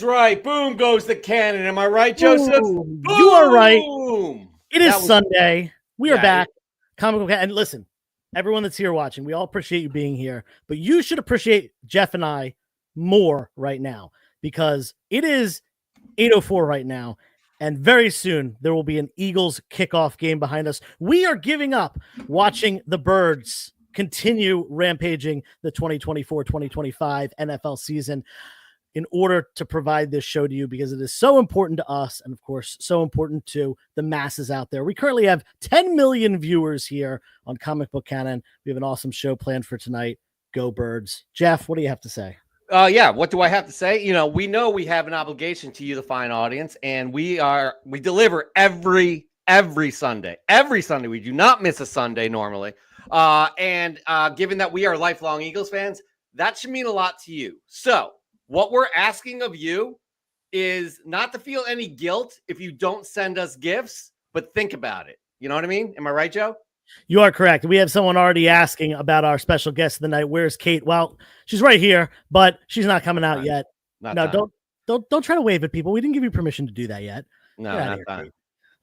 right. Boom goes the cannon. Am I right, Joseph? Boom. You are right. It is Sunday. We are back. Comic Book and listen, everyone that's here watching, we all appreciate you being here, but you should appreciate Jeff and I more right now because it is 8:04 right now, and very soon there will be an Eagles kickoff game behind us. We are giving up watching the Birds continue rampaging the 2024-2025 NFL season in order to provide this show to you because it is so important to us and, of course, so important to the masses out there. We currently have 10 million viewers here on Comic Book Canon. We have an awesome show planned for tonight. Go Birds. Jeff, what do you have to say? What do I have to say? We know we have an obligation to you, the fine audience, and we deliver every Sunday. Every Sunday. We do not miss a Sunday normally. And given that we are lifelong Eagles fans, that should mean a lot to you. So what we're asking of you is not to feel any guilt if you don't send us gifts, but think about it. You know what I mean? Am I right, Joe? You are correct. We have someone already asking about our special guest of the night. Where's Kate? Well, she's right here, but she's not coming out yet. Don't try to wave at people. We didn't give you permission to do that yet. No, not time.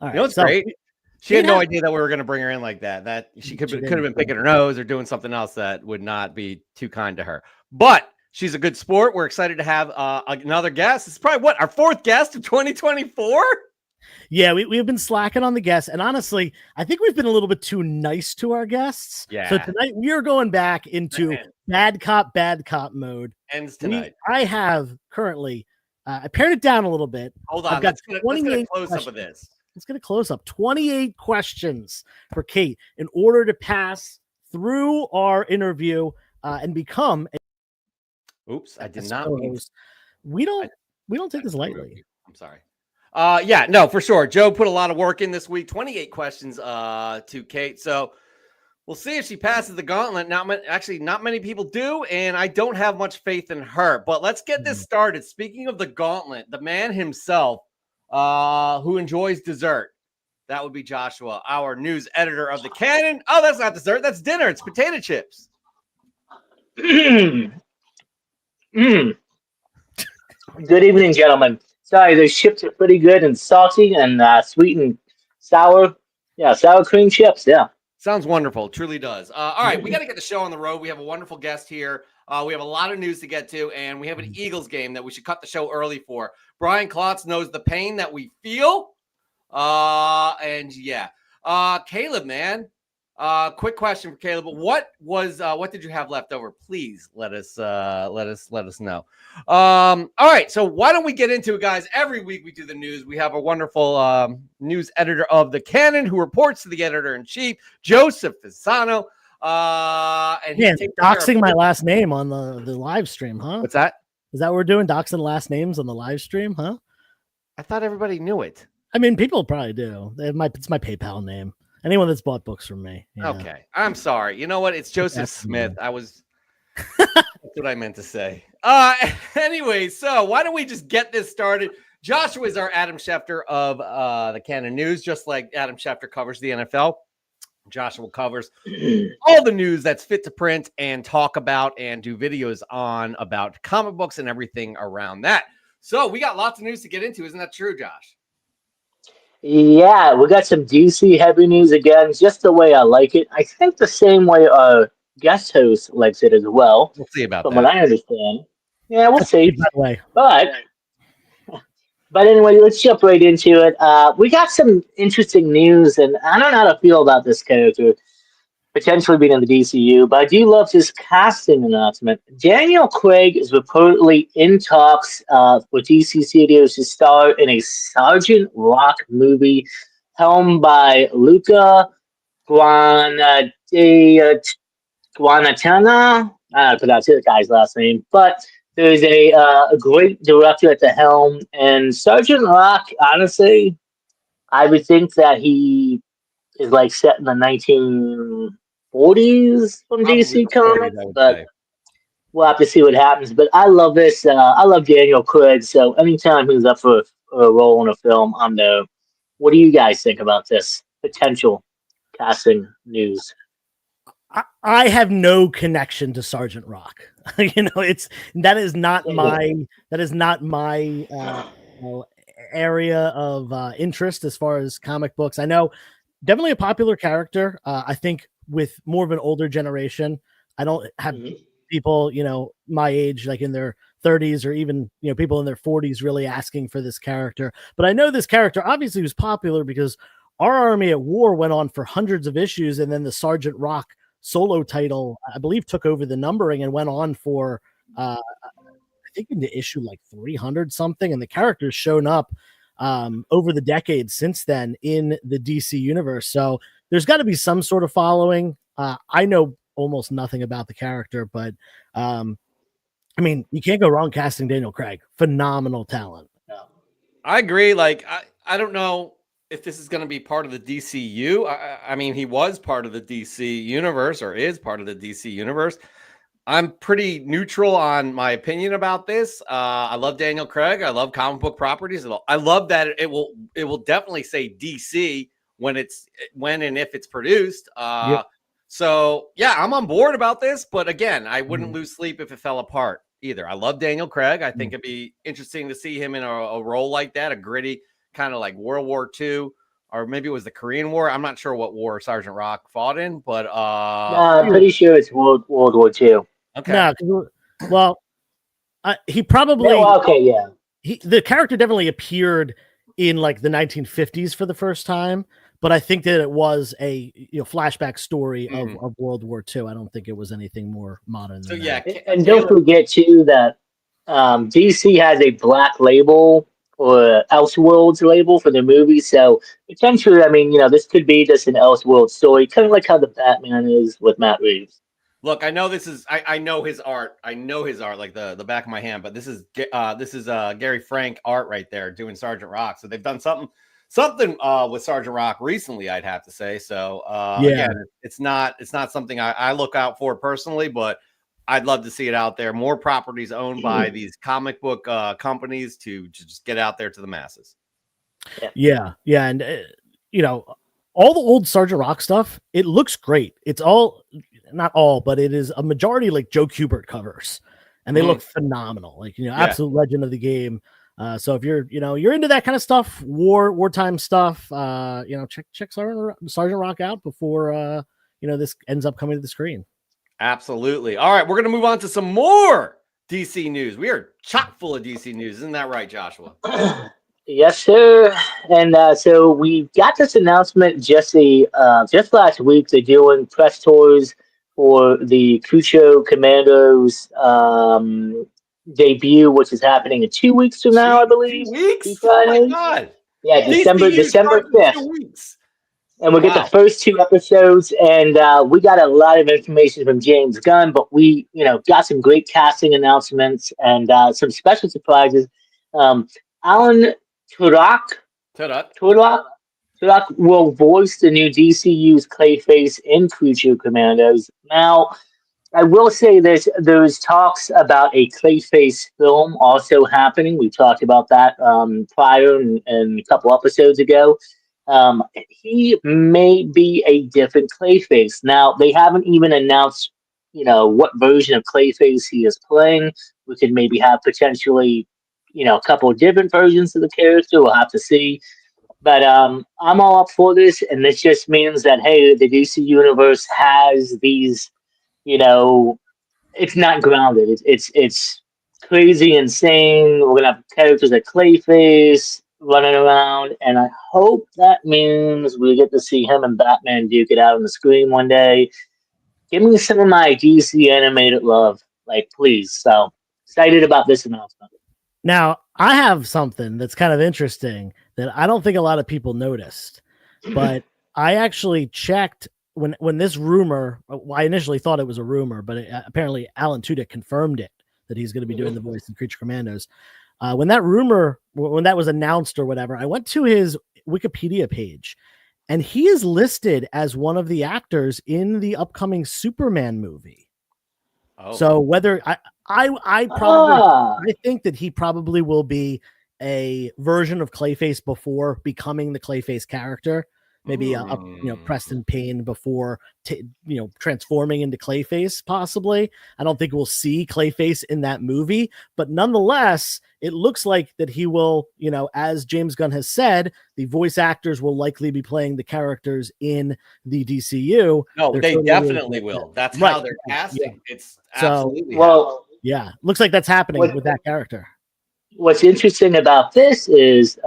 All right, you know what's great? She had no idea that we were going to bring her in like that. That she could have been picking her nose or doing something else that would not be too kind to her. But she's a good sport. We're excited to have another guest. It's probably our fourth guest of 2024. Yeah, we've been slacking on the guests, and honestly, I think we've been a little bit too nice to our guests. Yeah. So tonight we are going back into bad cop mode. Ends tonight. I have currently I pared it down a little bit. Hold on, let's get a close up of this. Let's get a close up. 28 questions for Kate in order to pass through our interview and become. Oops, I did not mean. We don't take this lightly. I'm sorry. No, for sure. Joe put a lot of work in this week. 28 questions to Kate. So we'll see if she passes the gauntlet. Not many people do, and I don't have much faith in her. But let's get this started. Speaking of the gauntlet, the man himself, who enjoys dessert. That would be Joshua, our news editor of the Canon. Oh, that's not dessert. That's dinner. It's potato chips. Good evening, gentlemen. Sorry, those chips are pretty good and salty and sweet and sour. Yeah, sour cream chips. Yeah. Sounds wonderful. Truly does. All right, we got to get the show on the road. We have a wonderful guest here. We have a lot of news to get to, and we have an Eagles game that we should cut the show early for. Brian Klotz knows the pain that we feel. Caleb, man. Quick question for Caleb. What did you have left over? Please let us know. All right. So why don't we get into it, guys? Every week we do the news. We have a wonderful news editor of the Canon who reports to the editor-in-chief, Joseph Fasano. And he's doxing my last name on the live stream, huh? What's that? Is that what we're doing? Doxing last names on the live stream, huh? I thought everybody knew it. I mean, people probably do. It's my PayPal name. Anyone that's bought books from me. Okay. I'm sorry. You know what? It's Joseph Smith. That's what I meant to say. Anyway, so why don't we just get this started? Joshua is our Adam Schefter of the Canon News, just like Adam Schefter covers the NFL. Joshua covers all the news that's fit to print and talk about and do videos on about comic books and everything around that. So we got lots of news to get into. Isn't that true, Josh? Yeah, we got some DC heavy news again, just the way I like it. I think the same way our guest host likes it as well. We'll see about that. From what I understand. Yeah, we'll see. By the way. But anyway, let's jump right into it. We got some interesting news, and I don't know how to feel about this character potentially being in the DCU, but I do love this casting announcement. Daniel Craig is reportedly in talks with DC Studios to star in a Sergeant Rock movie helmed by Luca Guadagnino. I don't pronounce the guy's last name, but there's a great director at the helm, and Sergeant Rock, honestly, I would think that he is like set in the 1940s from DC Comics, but we'll have to see what happens. But I love this. I love Daniel Craig, so anytime he's up for a role in a film, I'm there. What do you guys think about this potential casting news? I have no connection to Sergeant Rock. That is not my area of interest as far as comic books. I know definitely a popular character. I think with more of an older generation, I don't have people, my age, like in their 30s or even, people in their 40s really asking for this character. But I know this character obviously was popular because Our Army at War went on for hundreds of issues. And then the Sergeant Rock solo title, I believe, took over the numbering and went on for, I think into issue like 300 something. And the character's shown up over the decades since then in the DC universe. So there's got to be some sort of following. I know almost nothing about the character, but you can't go wrong casting Daniel Craig. Phenomenal talent. I agree. Like, I don't know if this is going to be part of the DCU. I mean, he was part of the DC universe or is part of the DC universe. I'm pretty neutral on my opinion about this. I love Daniel Craig. I love comic book properties. I love that it will definitely say DC when and if it's produced. Yep. So yeah, I'm on board about this, but again, I wouldn't lose sleep if it fell apart either. I love Daniel Craig. I think it'd be interesting to see him in a role like that, a gritty kind of like World War II, or maybe it was the Korean War. I'm not sure what war Sergeant Rock fought in, but I'm pretty sure it's World War II. Okay. No, well, he probably the character definitely appeared in like the 1950s for the first time, but I think that it was a flashback story of World War II. I don't think it was anything more modern. So that. And don't forget too that DC has a black label or Elseworlds label for the movie. So potentially, this could be just an Elseworld story, kind of like how the Batman is with Matt Reeves. Look, I know this is. I know his art. I know his art like the back of my hand. But this is Gary Frank art right there doing Sergeant Rock. So they've done something with Sergeant Rock recently, I'd have to say. So again, it's not something I look out for personally, but I'd love to see it out there. More properties owned by these comic book companies to just get out there to the masses. Yeah, and all the old Sergeant Rock stuff, it looks great. It's all, not all, but it is a majority like Joe Kubert covers, and they look phenomenal. Like, absolute legend of the game. So if you're into that kind of stuff, wartime stuff, check Sergeant Rock out before, this ends up coming to the screen. Absolutely. All right. We're going to move on to some more DC news. We are chock full of DC news. Isn't that right, Joshua? Yes, sir. And so we got this announcement just last week. They're doing press tours for the Crucio Commandos debut, which is happening in 2 weeks from now, I believe. 2 weeks? Oh my God. Yeah, December 5th. And we'll get the first 2 episodes, and we got a lot of information from James Gunn, but we, got some great casting announcements and some special surprises. Alan Tudyk will voice the new DCU's Clayface in Crucio Commandos. Now, I will say there's talks about a Clayface film also happening. We talked about that prior and a couple episodes ago. He may be a different Clayface. Now, they haven't even announced, what version of Clayface he is playing. We could maybe have potentially, a couple of different versions of the character. We'll have to see. But I'm all up for this, and this just means that, hey, the DC Universe has these, it's not grounded. It's crazy, insane. We're going to have characters like Clayface running around, and I hope that means we get to see him and Batman duke it out on the screen one day. Give me some of my DC animated love, please. So excited about this announcement. Now, I have something that's kind of interesting that I don't think a lot of people noticed, but I actually checked when this rumor, I initially thought it was a rumor, but apparently Alan Tudyk confirmed it, that he's going to be doing the voice in Creature Commandos. When that was announced or whatever, I went to his Wikipedia page, and he is listed as one of the actors in the upcoming Superman movie. Oh. So whether I think that he probably will be a version of Clayface before becoming the Clayface character. maybe Preston Payne before transforming into Clayface. Possibly, I don't think we'll see Clayface in that movie, but nonetheless, it looks like that he will. As James Gunn has said, the voice actors will likely be playing the characters in the DCU. No, they definitely will. That's how they're casting. Yeah. It's absolutely yeah. Looks like that's happening with that character. What's interesting about this is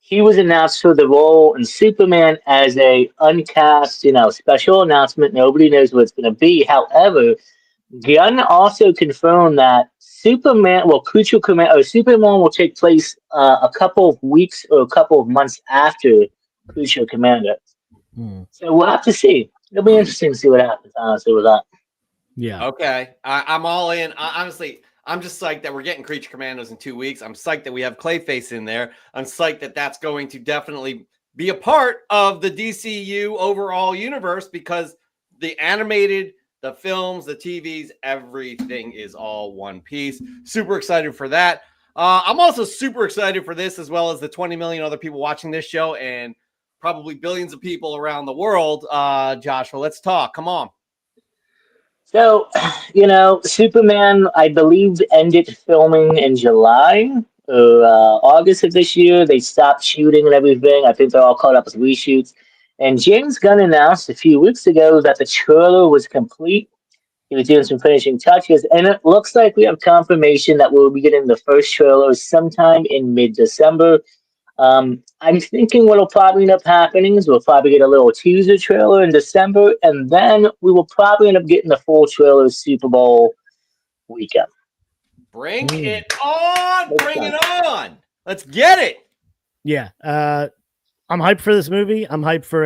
he was announced for the role in Superman as a uncast, special announcement. Nobody knows what it's going to be. However, Gunn also confirmed that Superman will take place a couple of weeks or a couple of months after Crucial Commander. So we'll have to see. It'll be interesting to see what happens, honestly, with that. Yeah. Okay. I'm all in. Honestly, I'm just psyched that we're getting Creature Commandos in 2 weeks. I'm psyched that we have Clayface in there. I'm psyched that that's going to definitely be a part of the DCU overall universe, because the animated, the films, the TVs, everything is all one piece. Super excited for that. I'm also super excited for this, as well as the 20 million other people watching this show and probably billions of people around the world. Joshua, let's talk. Come on. So, Superman, I believe, ended filming in July or August of this year. They stopped shooting and everything. I think they're all caught up with reshoots. And James Gunn announced a few weeks ago that the trailer was complete. He was doing some finishing touches, and it looks like we have confirmation that we'll be getting the first trailer sometime in mid-December. I'm thinking what'll probably end up happening is we'll probably get a little teaser trailer in December, and then we will probably end up getting the full trailer Super Bowl weekend. Bring it on! Bring it on! Let's get it! Yeah. I'm hyped for this movie. I'm hyped for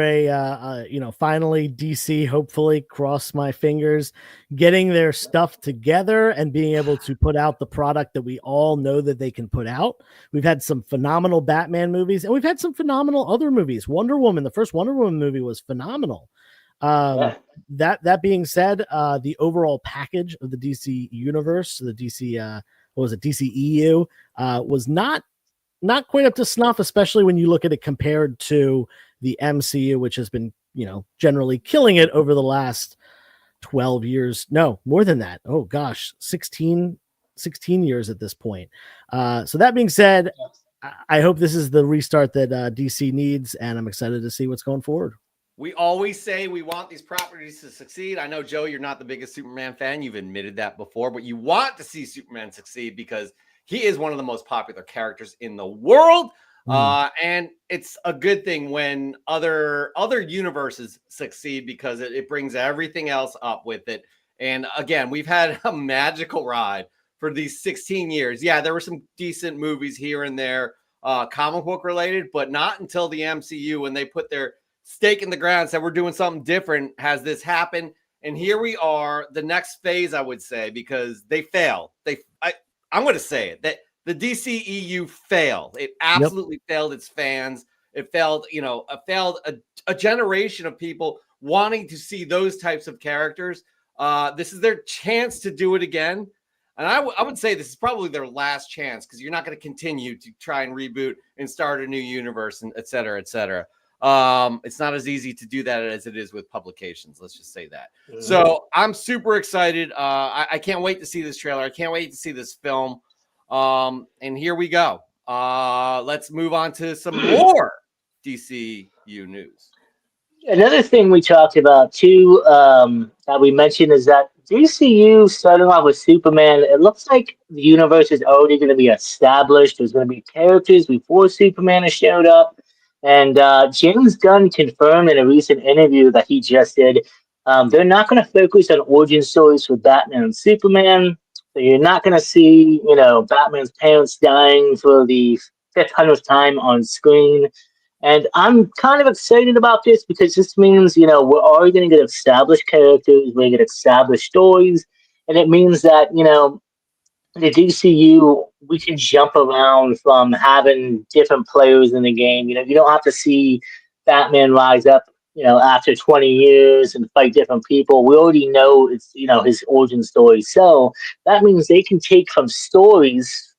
finally DC, hopefully, cross my fingers, getting their stuff together and being able to put out the product that we all know that they can put out. We've had some phenomenal Batman movies, and we've had some phenomenal other movies. Wonder Woman, the first Wonder Woman movie was phenomenal. That being said, the overall package of the DC universe, the DC, DCEU, was not quite up to snuff, especially when you look at it compared to the MCU, which has been, generally killing it over the last 12 years. No, more than that. Oh gosh, 16 years at this point. So that being said, I hope this is the restart that DC needs, and I'm excited to see what's going forward. We always say we want these properties to succeed. I know, Joe, you're not the biggest Superman fan. You've admitted that before, but you want to see Superman succeed because he is one of the most popular characters in the world. And it's a good thing when other universes succeed, because it brings everything else up with it. And again, we've had a magical ride for these 16 years. Yeah, there were some decent movies here and there, comic book related, but not until the MCU, when they put their stake in the ground and said, we're doing something different, has this happened. And here we are, the next phase, I would say, because they failed. I'm going to say it, that the DCEU failed. It absolutely failed its fans. It failed, a generation of people wanting to see those types of characters. This is their chance to do it again. And I would say this is probably their last chance, because you're not going to continue to try and reboot and start a new universe, and et cetera, et cetera. It's not as easy to do that as it is with publications. Let's just say that. So I'm super excited. I can't wait to see this trailer. I can't wait to see this film. And here we go. Let's move on to some more DCU news. Another thing we talked about too, that we mentioned, is that DCU, starting off with Superman, it looks like the universe is already going to be established. There's going to be characters before Superman has showed up. And James Gunn confirmed in a recent interview that he just did, they're not going to focus on origin stories for Batman and Superman. So you're not going to see, Batman's parents dying for the 500th time on screen. And I'm kind of excited about this, because this means, we're already going to get established characters, we're going to get established stories. And it means that, the DCU, we can jump around from having different players in the game. You don't have to see Batman rise up, after 20 years and fight different people. We already know it's, his origin story. So that means they can take from stories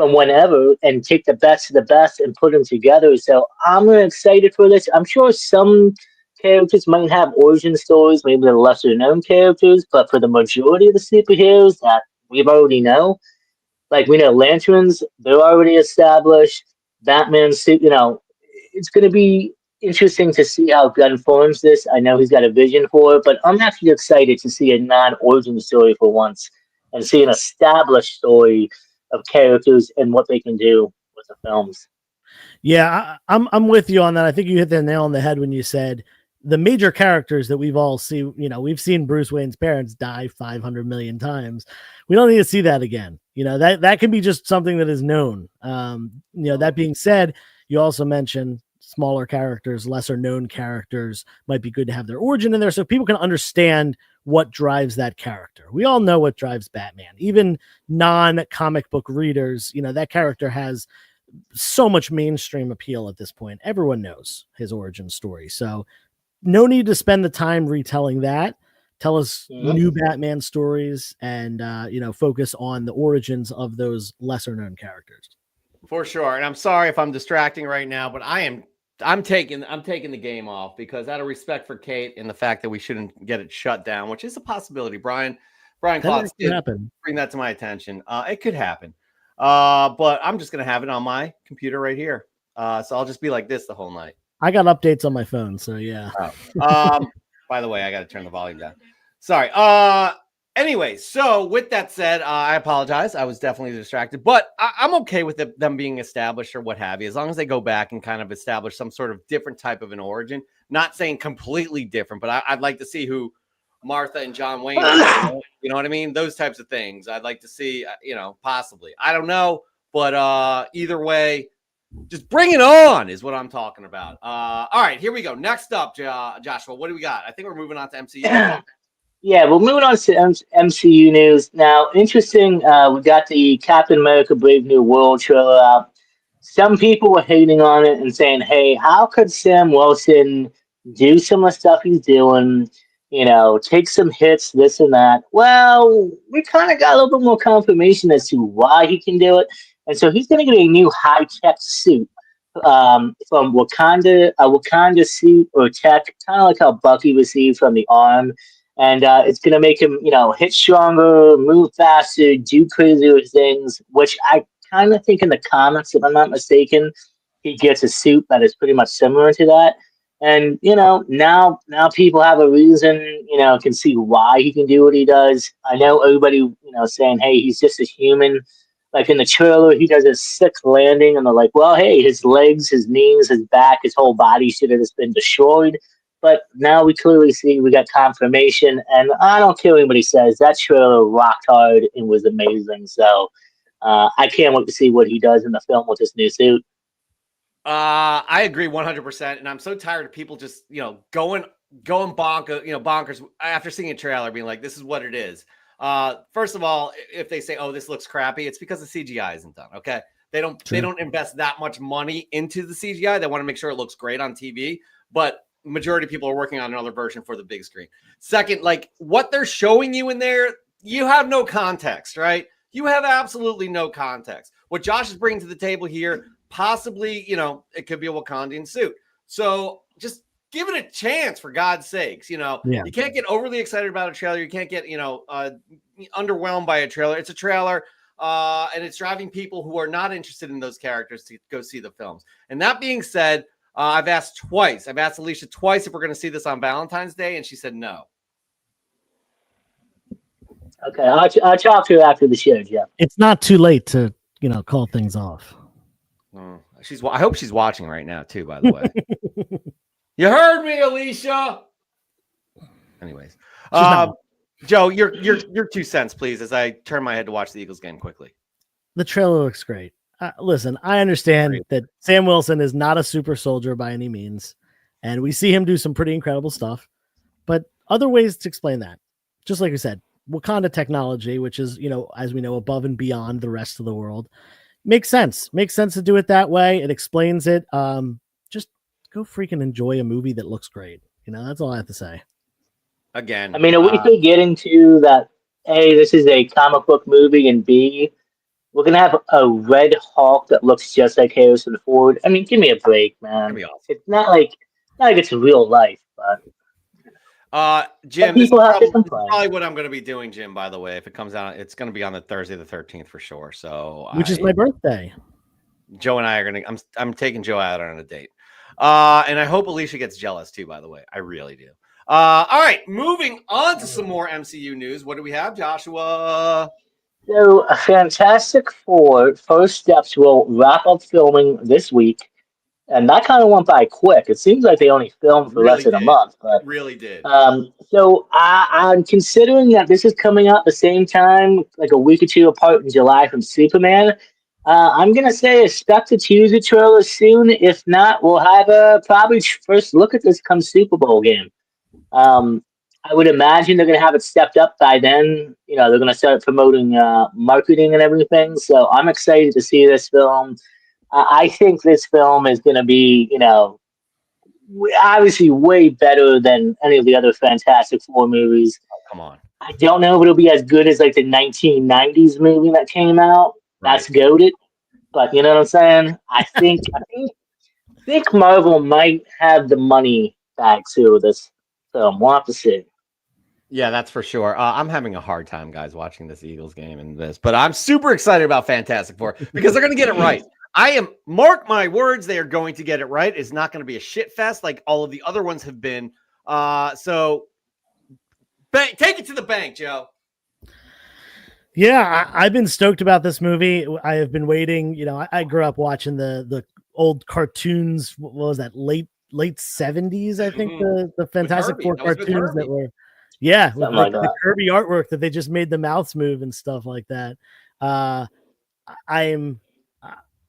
from whenever and take the best of the best and put them together. So I'm really excited for this. I'm sure some characters might have origin stories, maybe the lesser known characters, but for the majority of the superheroes that we've already know, like we know Lanterns, they're already established. Batman suit, it's going to be interesting to see how Gunn forms this. I know he's got a vision for it, but I'm actually excited to see a non-origin story for once and see an established story of characters and what they can do with the films. Yeah, I'm with you on that. I think you hit the nail on the head when you said the major characters that we've all seen. We've seen Bruce Wayne's parents die 500 million times. We don't need to see that again. That can be just something that is known. That being said, you also mentioned smaller characters, lesser known characters might be good to have their origin in there so people can understand what drives that character. We all know what drives Batman. Even non-comic book readers, that character has so much mainstream appeal at this point. Everyone knows his origin story. So no need to spend the time retelling that. Tell us new Batman stories and, focus on the origins of those lesser known characters. For sure. And I'm sorry if I'm distracting right now, but I'm taking the game off because out of respect for Kate and the fact that we shouldn't get it shut down, which is a possibility. Brian Klotz did bring that to my attention. It could happen. But I'm just going to have it on my computer right here. So I'll just be like this the whole night. I got updates on my phone. So yeah. By the way, I got to turn the volume down. Sorry. Anyway, so with that said, I apologize. I was definitely distracted, but I'm okay with them being established or what have you, as long as they go back and kind of establish some sort of different type of an origin. Not saying completely different, but I'd like to see who Martha and John Wayne are, you know what I mean? Those types of things. I'd like to see, possibly. I don't know, but either way, just bring it on is what I'm talking about. All right, here we go. Next up, Joshua, what do we got? I think we're moving on to MCU. Yeah, we're moving on to MCU news. Now, interesting, we got the Captain America Brave New World trailer out. Some people were hating on it and saying, hey, how could Sam Wilson do some of the stuff he's doing, take some hits, this and that? Well, we kind of got a little bit more confirmation as to why he can do it. And so he's going to get a new high-tech suit from Wakanda, a Wakanda suit or tech, kind of like how Bucky received from the Arm. And it's going to make him, hit stronger, move faster, do crazier things, which I kind of think in the comics, if I'm not mistaken, he gets a suit that is pretty much similar to that. And, now people have a reason, can see why he can do what he does. I know everybody, saying, hey, he's just a human. Like in the trailer, he does a sick landing, and they're like, well, hey, his legs, his knees, his back, his whole body should have just been destroyed. But now we clearly see we got confirmation, and I don't care what anybody says. That trailer rocked hard and was amazing. So I can't wait to see what he does in the film with this new suit. I agree 100%, and I'm so tired of people just going bonkers after seeing a trailer, being like, "This is what it is." First of all, if they say, "Oh, this looks crappy," it's because the CGI isn't done. Okay, they don't invest that much money into the CGI. They want to make sure it looks great on TV, but majority of people are working on another version for the big screen. Second, like what they're showing you in there, you have no context, right? You have absolutely no context. What Josh is bringing to the table here, possibly, it could be a Wakandan suit. So just give it a chance, for God's sakes. You can't get overly excited about a trailer. You can't get, underwhelmed by a trailer. It's a trailer, and it's driving people who are not interested in those characters to go see the films. And that being said, I've asked Alicia twice if we're going to see this on Valentine's Day, and she said no. Okay, I'll talk to her after the show, Jeff. It's not too late to, call things off. I hope she's watching right now too, by the way. You heard me, Alicia. Anyways, Joe, your 2 cents, please, as I turn my head to watch the Eagles game quickly. The trailer looks great. Listen, I understand that Sam Wilson is not a super soldier by any means, and we see him do some pretty incredible stuff, but other ways to explain that, just like you said, Wakanda technology, which is, as we know, above and beyond the rest of the world, makes sense to do it that way. It explains it. Just go freaking enjoy a movie that looks great. That's all I have to say. Again, I mean, are we forgetting to that, A, this is a comic book movie, and B, We're gonna have a red Hulk that looks just like Harrison Ford. I mean, give me a break, Gonna man. be awesome. It's not like it's real life, but Jim, people have to this is complain. probably what I'm going to be doing, Jim. By the way, if it comes out, it's going to be on the Thursday, the 13th for sure. So, which is my birthday. Joe and I are going to. I'm taking Joe out on a date, and I hope Alicia gets jealous too. By the way, I really do. All right, moving on to some more MCU news. What do we have, Joshua? So, Fantastic Four First Steps will wrap up filming this week. And that kind of went by quick. It seems like they only filmed for less than a month. But it really did. So I'm considering that this is coming out the same time, like a week or two apart in July from Superman. I'm going to say expect a teaser trailer soon. If not, we'll have a probably first look at this come Super Bowl game. I would imagine they're going to have it stepped up by then. You know, they're going to start promoting marketing and everything. So I'm excited to see this film. I think this film is going to be, you know, obviously way better than any of the other Fantastic Four movies. Oh, come on. I don't know if it'll be as good as like the 1990s movie that came out. Right. That's goated. But you know what I'm saying? I think Marvel might have the money back to this film. We'll have to see. Yeah, that's for sure. I'm having a hard time, guys, watching this Eagles game and this, but I'm super excited about Fantastic Four because they're going to get it right. Mark my words, they are going to get it right. It's not going to be a shit fest like all of the other ones have been. So take it to the bank, Joe. Yeah, I've been stoked about this movie. I have been waiting. You know, I grew up watching the old cartoons. What was that? Late 70s, I think. The Fantastic Four cartoons that were, yeah, with the Kirby artwork that they just made the mouths move and stuff like that.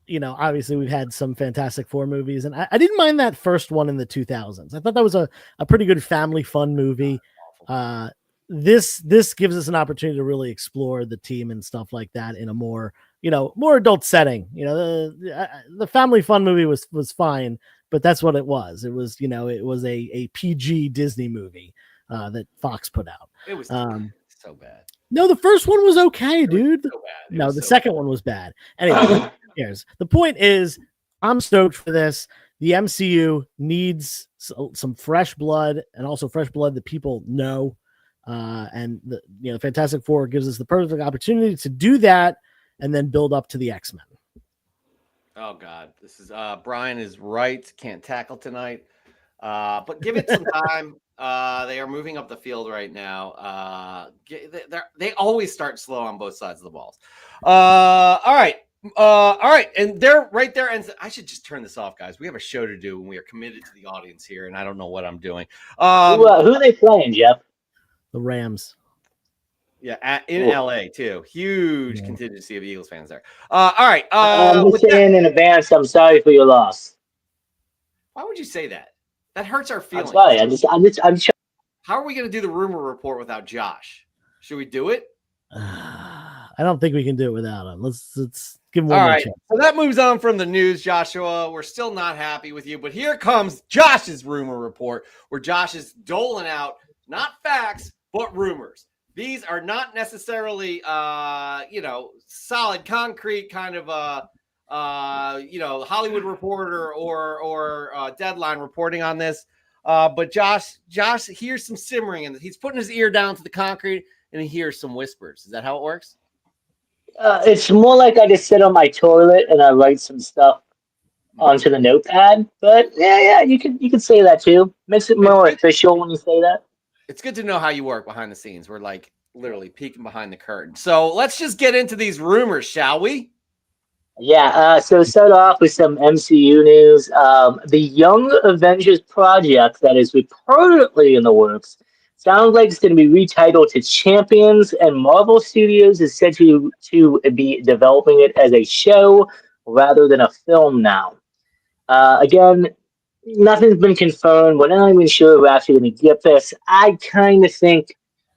You know, obviously we've had some Fantastic Four movies, and I didn't mind that first one in the 2000s. I thought that was a pretty good family fun movie. This gives us an opportunity to really explore the team and stuff like that in a more, you know, more adult setting. You know, the family fun movie was fine, but that's what it was. It was, you know, it was a PG Disney movie that Fox put out. It was so bad. No, the first one was okay, dude. The second one was bad. Anyway, the point is, I'm stoked for this. The MCU needs some fresh blood, and also fresh blood that people know. And the Fantastic Four gives us the perfect opportunity to do that, and then build up to the X-Men. Oh God, this is Brian is right. Can't tackle tonight, but give it some time. They are moving up the field right now. They always start slow on both sides of the balls. All right. And they're right there. And I should just turn this off, guys. We have a show to do, and we are committed to the audience here, and I don't know what I'm doing. Who are they playing, Jeff? The Rams. Yeah, in LA too. Huge contingency of Eagles fans there. All right. I'm saying in advance, I'm sorry for your loss. Why would you say that? That hurts our feelings. I'm sorry. I'm How are we going to do the rumor report without Josh? Should we do it? I don't think we can do it without him. Let's give him one more chance. So that moves on from the news, Joshua. We're still not happy with you, but here comes Josh's rumor report, where Josh is doling out not facts, but rumors. These are not necessarily, solid, concrete kind of, Hollywood Reporter or Deadline reporting on this. But Josh hears some simmering, and he's putting his ear down to the concrete, and he hears some whispers. Is that how it works? It's more like I just sit on my toilet and I write some stuff onto the notepad. But yeah, you could say that too. Makes it more official when you say that. It's good to know how you work behind the scenes. We're like literally peeking behind the curtain. So let's just get into these rumors, shall we? Yeah, so start off with some MCU news. The Young Avengers project that is reportedly in the works sounds like it's going to be retitled to Champions, and Marvel Studios is said to be developing it as a show rather than a film now. Again, nothing's been confirmed. We're not even sure we're actually going to get this. I kind of think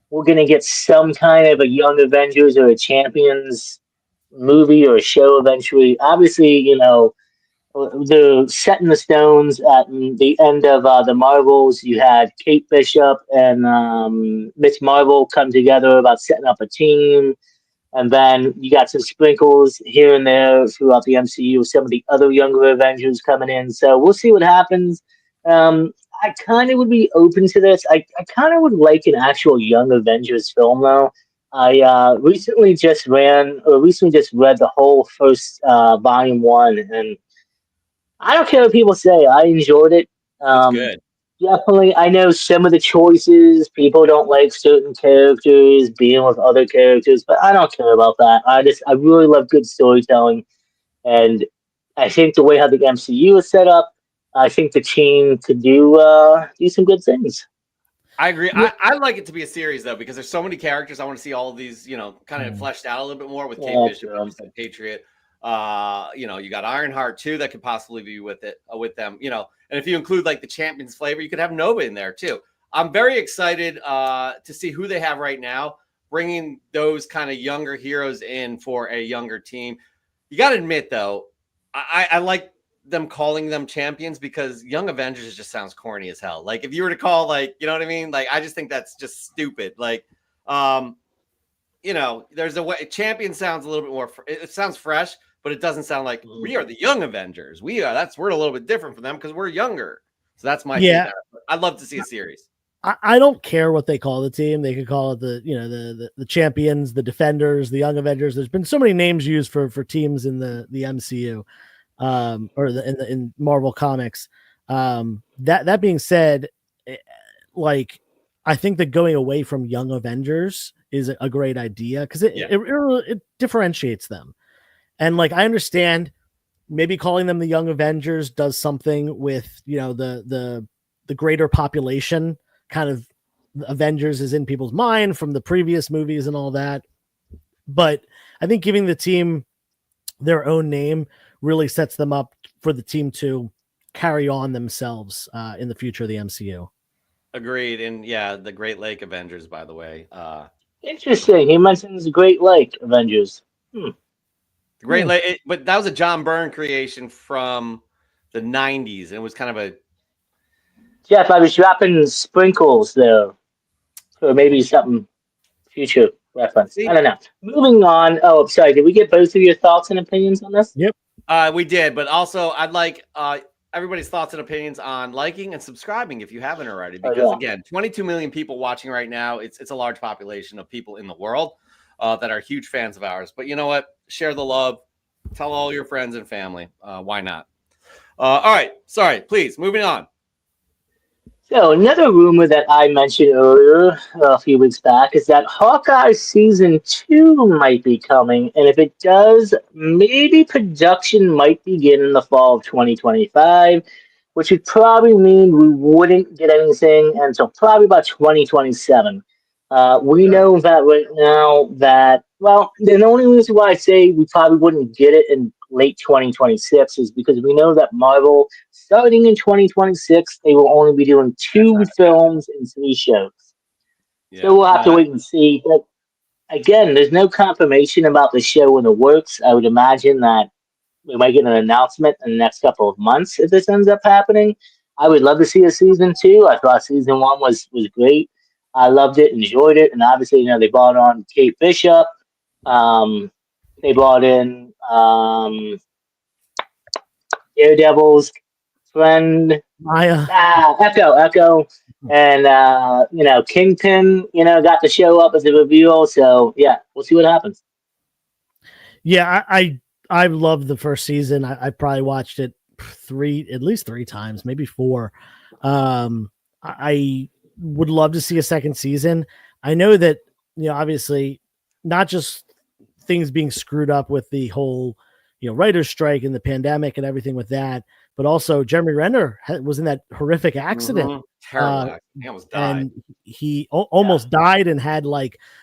we're going to get some kind of a Young Avengers or a Champions movie or a show eventually. Obviously, they're setting the stones at the end of the Marvels. You had Kate Bishop and Miss Marvel come together about setting up a team. And then you got some sprinkles here and there throughout the MCU, some of the other younger Avengers coming in. So we'll see what happens. I kind of would be open to this. I kind of would like an actual Young Avengers film, though. I recently just read the whole first volume one, and I don't care what people say. I enjoyed it. It's good. Definitely, I know some of the choices. People don't like certain characters being with other characters, but I don't care about that. I really love good storytelling, and I think the way how the MCU is set up, I think the team could do some good things. I agree. I like it to be a series though, because there's so many characters. I want to see all of these, kind of fleshed out a little bit more with Kate Bishop, like you said, Patriot. You got Ironheart too that could possibly be with them. And if you include like the Champions flavor, you could have Nova in there too. I'm very excited to see who they have right now, bringing those kind of younger heroes in for a younger team. You got to admit though, I like them calling them champions because Young Avengers just sounds corny as hell. Like if you were to call you know what I mean? Like I just think that's just stupid. Like, there's a way champion sounds a little bit more. It sounds fresh, but it doesn't sound like we are the Young Avengers. We're a little bit different from them because we're younger. So that's my thing. I'd love to see a series. I don't care what they call the team. They could call it the champions, the defenders, the Young Avengers. There's been so many names used for teams in the MCU. Or in Marvel Comics. That being said, I think that going away from Young Avengers is a great idea because it differentiates them. And I understand maybe calling them the Young Avengers does something with the greater population kind of Avengers is in people's mind from the previous movies and all that. But I think giving the team their own name really sets them up for the team to carry on themselves in the future of the MCU. Agreed. And the Great Lake Avengers, by the way. Interesting. He mentions the Great Lake Avengers. The Great Lake, but that was a John Byrne creation from the 90s. And it was kind of a... Jeff, I was dropping sprinkles there for maybe something future reference. I don't know. Moving on. Oh, sorry. Did we get both of your thoughts and opinions on this? Yep. We did, but also I'd like everybody's thoughts and opinions on liking and subscribing if you haven't already. Because again, 22 million people watching right now. It's a large population of people in the world that are huge fans of ours. But you know what? Share the love. Tell all your friends and family. Why not? All right. Sorry. Please. Moving on. So another rumor that I mentioned earlier a few weeks back is that Hawkeye Season 2 might be coming, and if it does, maybe production might begin in the fall of 2025, which would probably mean we wouldn't get anything until probably about 2027. We know that right now the only reason why I say we probably wouldn't get it in late 2026 is because we know that Marvel, starting in 2026, they will only be doing 2 films and 3 shows. Yeah. So we'll have to wait and see. But again, there's no confirmation about the show in the works. I would imagine that we might get an announcement in the next couple of months if this ends up happening. I would love to see a season 2. I thought season 1 was great. I loved it, enjoyed it, and obviously, they brought on Kate Bishop. They brought in Daredevil's friend, Maya. Echo, and Kingpin. Got to show up as a reveal. So we'll see what happens. Yeah, I loved the first season. I probably watched it at least 3 times, maybe 4. I would love to see a second season. I know that, obviously not just things being screwed up with the whole, writer's strike and the pandemic and everything with that, but also Jeremy Renner was in that horrific accident. Mm-hmm. Terrible. He almost died. And he almost died and had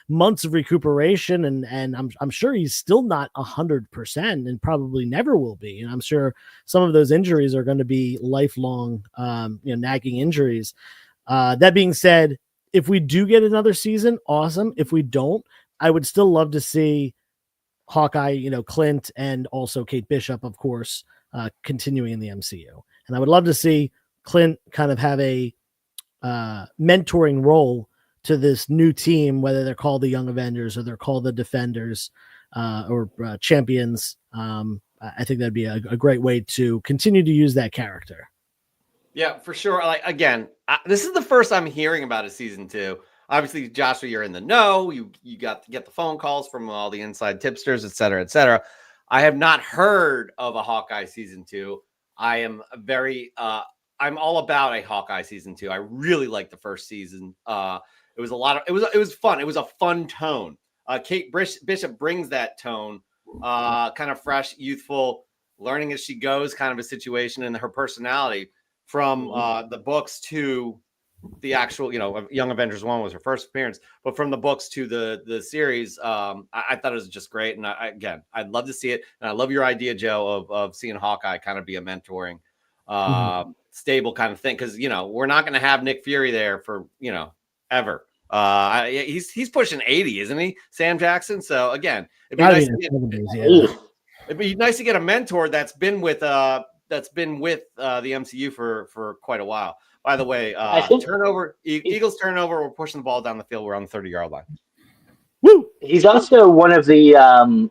months of recuperation. And I'm sure he's still not 100% and probably never will be. And I'm sure some of those injuries are going to be lifelong, nagging injuries. That being said, if we do get another season, awesome. If we don't, I would still love to see Hawkeye, Clint, and also Kate Bishop, of course, continuing in the MCU. And I would love to see Clint kind of have a mentoring role to this new team, whether they're called the Young Avengers or they're called the Defenders or Champions. I think that'd be a great way to continue to use that character. Yeah, for sure. Like, again, this is the first I'm hearing about a season 2. Obviously, Joshua, you're in the know. You got to get the phone calls from all the inside tipsters, et cetera, et cetera. I have not heard of a Hawkeye season 2. I am I'm all about a Hawkeye season 2. I really liked the first season. It was fun. It was a fun tone. Kate Bishop brings that tone, kind of fresh, youthful, learning as she goes kind of a situation, and her personality from the books to the actual, Young Avengers 1 was her first appearance, but from the books to the series, I thought it was just great. And I'd love to see it. And I love your idea, Joe, of seeing Hawkeye kind of be a mentoring, stable kind of thing. Cause we're not going to have Nick Fury there for, ever. He's pushing 80, isn't he? Sam Jackson. So again, it'd be nice to get a mentor that's been with the MCU for quite a while. By the way, turnover, Eagles turnover. We're pushing the ball down the field. We're on the 30-yard line. Woo! He's also one of the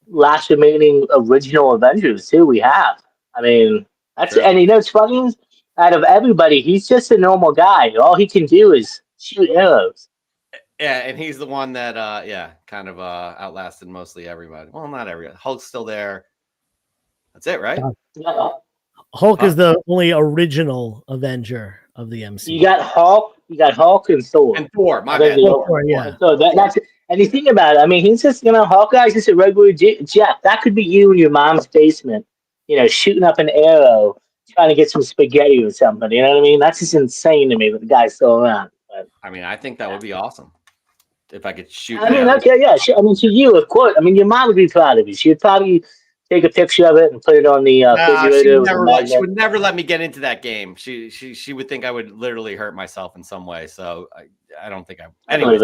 last remaining original Avengers too. We have. I mean, that's true. And it's funny. Out of everybody, he's just a normal guy. All he can do is shoot arrows. Yeah, and he's the one that kind of outlasted mostly everybody. Well, not everybody. Hulk's still there. That's it, right? Yeah. Hulk is the only original Avenger of the MCU. You got Hulk and Thor. And Thor, my bad. Thor, yeah. So that's and you think about it. I mean, he's just Hawkeye's just a regular Jeff. That could be you in your mom's basement, shooting up an arrow, trying to get some spaghetti or something. You know what I mean? That's just insane to me that the guy's still around. But, I mean, I think that would be awesome if I could shoot. I mean, okay, yeah. I mean, to you, of course. I mean, your mom would be proud of you. She'd probably take a picture of it and put it on the refrigerator. She would never let me get into that game. She would think I would literally hurt myself in some way. So I don't think I. Anyways,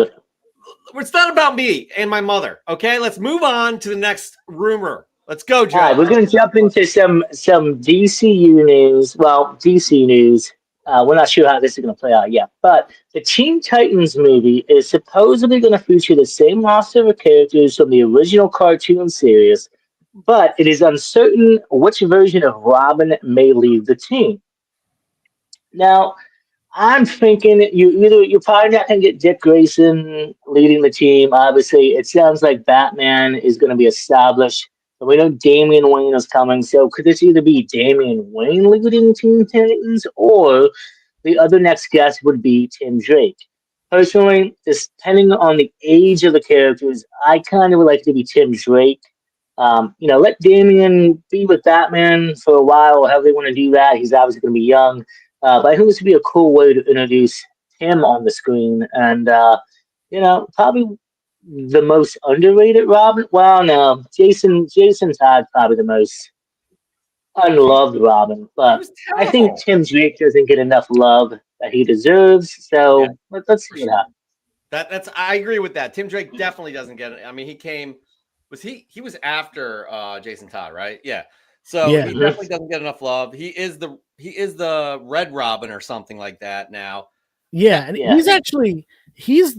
it's not about me and my mother. Okay, let's move on to the next rumor. Let's go, Joe. All right, we're going to jump into some DCU news. Well, DC news. We're not sure how this is going to play out yet, but the Teen Titans movie is supposedly going to feature the same roster of characters from the original cartoon series, but it is uncertain which version of Robin may lead the team. Now, I'm thinking you're probably not going to get Dick Grayson leading the team. Obviously, it sounds like Batman is going to be established. So we know Damian Wayne is coming. So could this either be Damian Wayne leading Teen Titans, or the other next guest would be Tim Drake? Personally, depending on the age of the characters, I kind of would like it to be Tim Drake. Let Damian be with Batman for a while, however they want to do that. He's obviously going to be young. But I think this would be a cool way to introduce him on the screen. And, probably the most underrated Robin. Well, no, Jason Todd probably the most unloved Robin. But I think Tim Drake doesn't get enough love that he deserves. So let's see what happens. I agree with that. Tim Drake definitely doesn't get it. I mean, he was after Jason Todd, right? Yeah. So he definitely doesn't get enough love. He is the Red Robin or something like that now. Yeah, and he's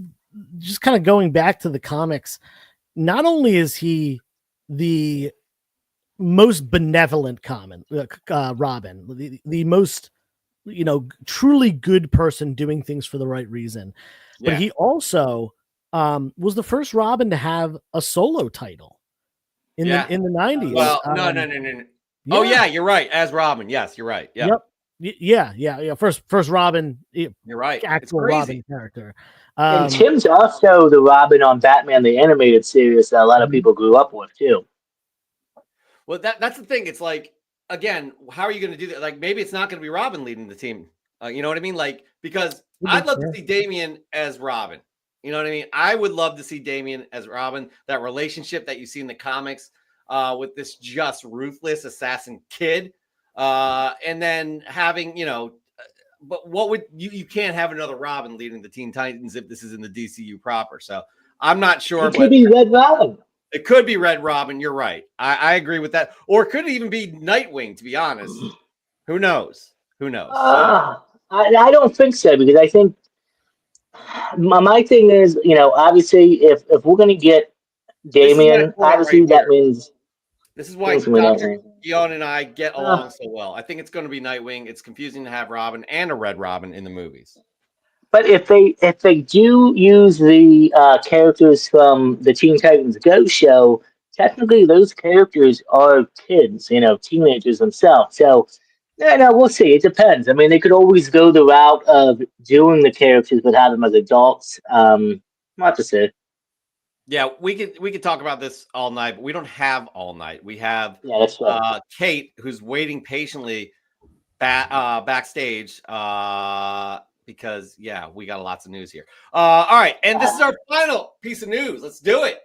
just kind of going back to the comics. Not only is he the most benevolent Robin, the most truly good person doing things for the right reason, but he also was the first Robin to have a solo title in the 90s. Well, no. Yeah. Oh yeah, you're right. As Robin, yes, you're right. Yeah. Yep. Yeah. First Robin. You're right. Actual Robin character. And Tim's also the Robin on Batman the Animated Series that a lot of people grew up with too. Well, that's the thing. It's like, again, how are you going to do that? Like, maybe it's not going to be Robin leading the team. You know what I mean? Like, because I'd love to see Damian as Robin. You know what I mean? I would love to see Damian as Robin. That relationship that you see in the comics with this just ruthless assassin kid. And then having, but what would you can't have another Robin leading the Teen Titans if this is in the DCU proper. So I'm not sure. It could be Red Robin. It could be Red Robin. You're right. I agree with that. Or it could even be Nightwing, to be honest. Who knows? I don't think so, because I think My thing is, obviously, if we're gonna get This is my Damien, point right obviously that here. means This is why things will be Dr. Nightwing. Guion and I get Uh, along so well. I think it's going to be Nightwing. It's confusing to have Robin and a Red Robin in the movies. but if they do use the characters from the Teen Titans Go show, technically those characters are kids, teenagers themselves. So, yeah, no, we'll see. It depends. I mean, they could always go the route of doing the characters but have them as adults. Not to say. Yeah, we could talk about this all night, but we don't have all night. We have Yeah, that's right. Kate, who's waiting patiently backstage because we got lots of news here. All right, and this is our final piece of news. Let's do it.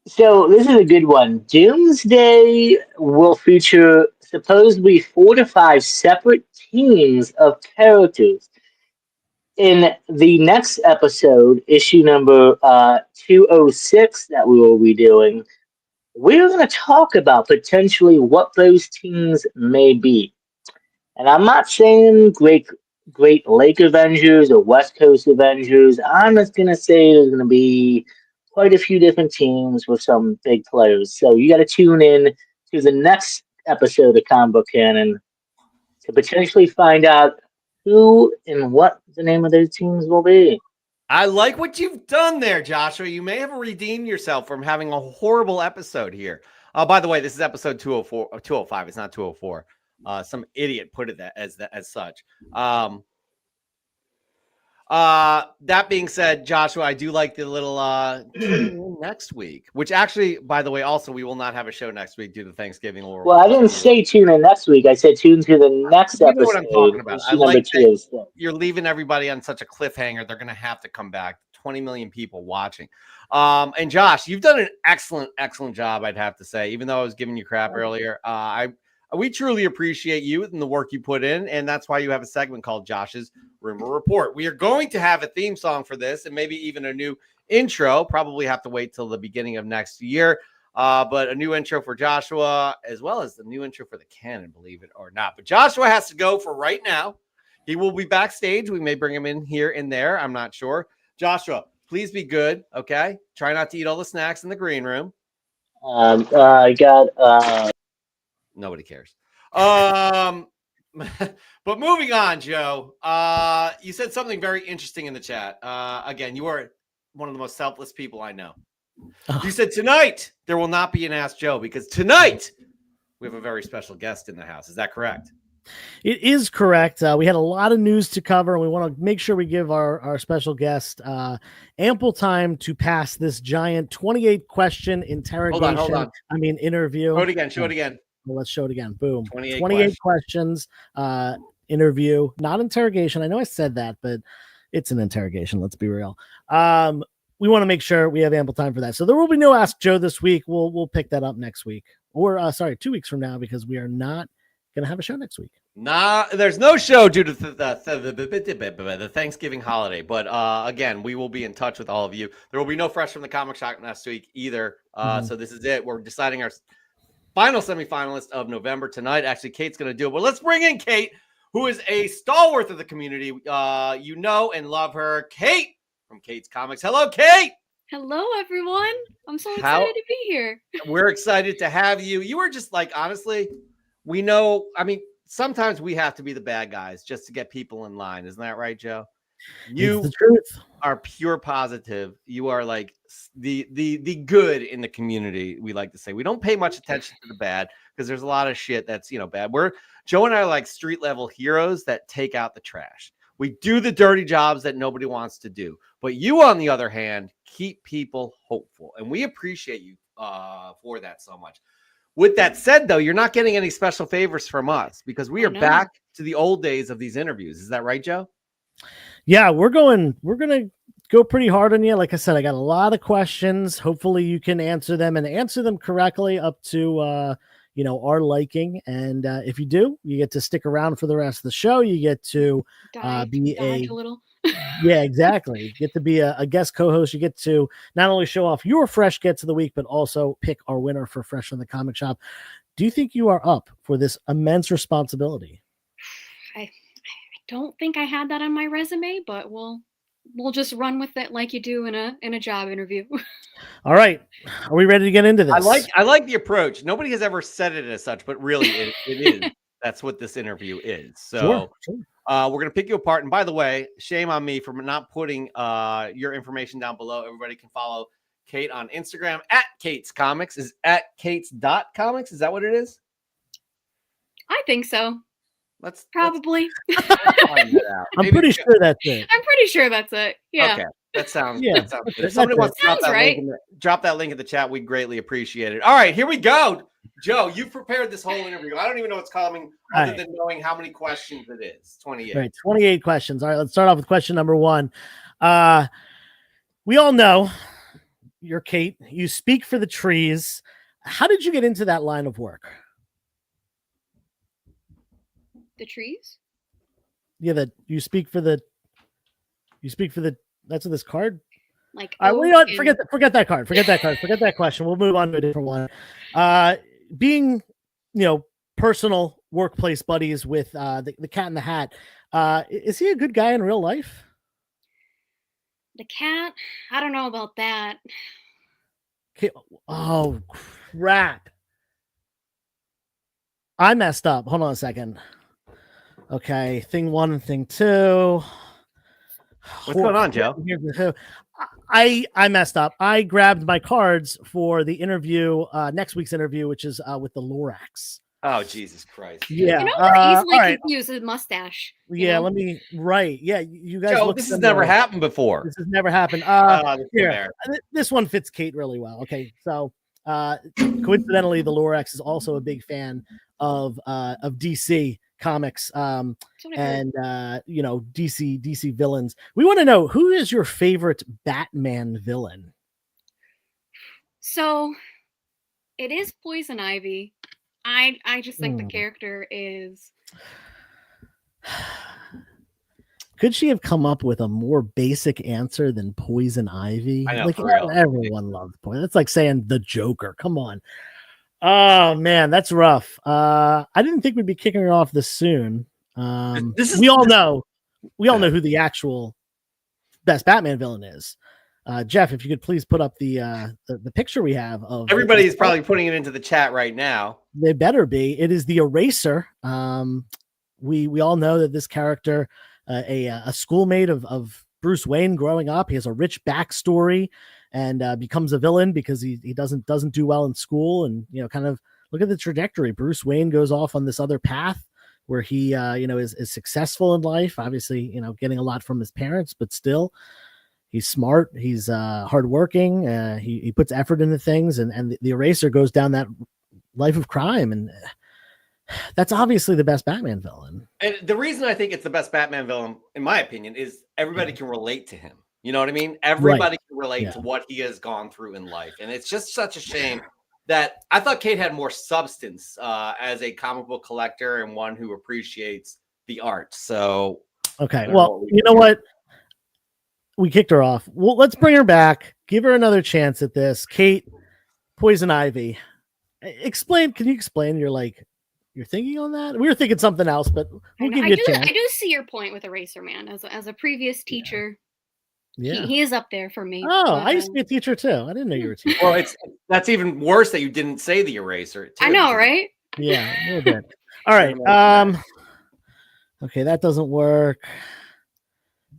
So this is a good one. Doomsday will feature supposedly 4 to 5 separate teams of characters. In the next episode, issue number 206 that we will be doing, we're going to talk about potentially what those teams may be. And I'm not saying Great Lake Avengers or West Coast Avengers. I'm just going to say there's going to be quite a few different teams with some big players. So you got to tune in to the next episode of Comic Book Canon to potentially find out who and what the name of those teams will be. I like what you've done there, Joshua. You may have redeemed yourself from having a horrible episode here. By the way, this is episode 204, 205. It's not 204. Some idiot put it as such. That being said, Joshua, I do like the little next week, which actually, by the way, also we will not have a show next week due to Thanksgiving. Well, I didn't say tune in next week. I said tune to the next You know what I'm talking episode. about. I Issue number like that 206. you're leaving everybody on such a cliffhanger. They're going to have to come back. 20 million people watching. And Josh, you've done an excellent job, I'd have to say, even though I was giving you crap earlier. We truly appreciate you and the work you put in. And that's why you have a segment called Josh's Rumor Report. We are going to have a theme song for this and maybe even a new intro. Probably have to wait till the beginning of next year. But a new intro for Joshua, as well as the new intro for the canon, believe it or not. But Joshua has to go for right now. He will be backstage. We may bring him in here and there. I'm not sure. Joshua, please be good, okay? Try not to eat all the snacks in the green room. I got Nobody cares. But moving on, Joe. You said something very interesting in the chat. Again, you are one of the most selfless people I know. You said tonight there will not be an Ask Joe because tonight we have a very special guest in the house. Is that correct? It is correct. We had a lot of news to cover, and we want to make sure we give our special guest ample time to pass this giant 28-question interrogation. Hold on. Interview. Show it again. Show it again. Well, let's show it again. Boom. 28 questions. Interview, not interrogation. I know I said that, but it's an interrogation. Let's be real. We want to make sure we have ample time for that. So there will be no Ask Joe this week. We'll pick that up next week, or 2 weeks from now, because we are not going to have a show next week. There's no show due to the Thanksgiving holiday. But again, we will be in touch with all of you. There will be no Fresh from the Comic Shop next week either. So this is it. We're deciding our final semifinalist of November tonight. Actually, Kate's going to do it. But let's bring in Kate, who is a stalwart of the community. You know and love her. Kate from Kate's Comics. Hello, Kate. Hello, everyone. I'm so excited to be here. We're excited to have you. You are just honestly, we know, sometimes we have to be the bad guys just to get people in line. Isn't that right, Joe? You the truth. Are pure positive. You are like the good in the community. We like to say we don't pay much attention to the bad because there's a lot of shit that's bad. Joe and I are like street level heroes that take out the trash. We do the dirty jobs that nobody wants to do. But you, on the other hand, keep people hopeful, and we appreciate you for that so much. With that said, though, you're not getting any special favors from us because we are back to the old days of these interviews. Is that right, Joe? Yeah, we're going to go pretty hard on you. Like I said, I got a lot of questions. Hopefully you can answer them and answer them correctly up to, our liking. And if you do, you get to stick around for the rest of the show. You get to be a little. Yeah, exactly. You get to be a guest co-host. You get to not only show off your fresh gets of the week, but also pick our winner for Fresh from the Comic Shop. Do you think you are up for this immense responsibility? I don't think I had that on my resume, but we'll we'll just run with it like you do in a job interview. All right. Are we ready to get into this? I like the approach. Nobody has ever said it as such, but really it is. That's what this interview is. So Sure. we're going to pick you apart. And by the way, shame on me for not putting your information down below. Everybody can follow Kate on Instagram at CAIT'S COMICS. Is at CAIT'S.comics. Is that what it is? I think so. Let's probably. Let's find that out. I'm pretty sure that's it. I'm pretty sure that's it. Yeah. Okay. That sounds, Yeah, that sounds good. If somebody wants to drop that link in the chat, we'd greatly appreciate it. All right, here we go. Joe, you've prepared this whole interview. I don't even know what's coming other than knowing how many questions it is. 28. Right, 28 questions. All right, let's start off with question number 1. We all know you're Kate. You speak for the trees. How did you get into that line of work? The trees? Yeah, that you speak for the that's what this card. Like, forget that card. Forget that question. We'll move on to a different one. Being, personal workplace buddies with the Cat in the Hat. Is he a good guy in real life? The cat? I don't know about that. Okay. Oh crap! I messed up. Hold on a second. Okay, thing 1 and thing 2. What's going on, Joe? I messed up. I grabbed my cards for the interview, next week's interview, which is with the Lorax. Oh, Jesus Christ. Yeah. We're easily confused with mustache. Yeah, let me, Yeah, you guys Joe, this has never happened before. This has never happened. Here, this one fits Kate really well. Okay, so coincidentally, the Lorax is also a big fan of DC Comics and DC villains. We want to know, who is your favorite Batman villain? So it is Poison Ivy. I just think the character is. Could she have come up with a more basic answer than Poison Ivy? I know, like everyone loves Poison. That's like saying the Joker. Come on. Oh man, that's rough. I didn't think we'd be kicking her off this soon. We all know who the actual best Batman villain is. Jeff, if you could please put up the picture we have of. Everybody is probably putting it into the chat right now. They better be. It is the Eraser. We all know that this character, a schoolmate of Bruce Wayne growing up, he has a rich backstory and becomes a villain because he doesn't do well in school, and kind of look at the trajectory. Bruce Wayne goes off on this other path where he is successful in life, obviously getting a lot from his parents, but still he's smart, he's hardworking, he puts effort into things, and the Eraser goes down that life of crime, and that's obviously the best Batman villain. And the reason I think it's the best Batman villain, in my opinion, is everybody can relate to him. You know what I mean? Everybody can relate to what he has gone through in life. And it's just such a shame that I thought Kate had more substance as a comic book collector and one who appreciates the art. So, okay. Well, you know what? We kicked her off. Well, let's bring her back. Give her another chance at this. Kate, Poison Ivy. Can you explain your thinking on that? We were thinking something else, but we'll give you a chance. I do see your point with Eraser Man as a previous teacher. Yeah. He is up there for me. Oh, I used to be a teacher too. I didn't know you were a teacher. Well, that's even worse that you didn't say the Eraser too. I know, right? Yeah, a little bit. All right. Okay, that doesn't work.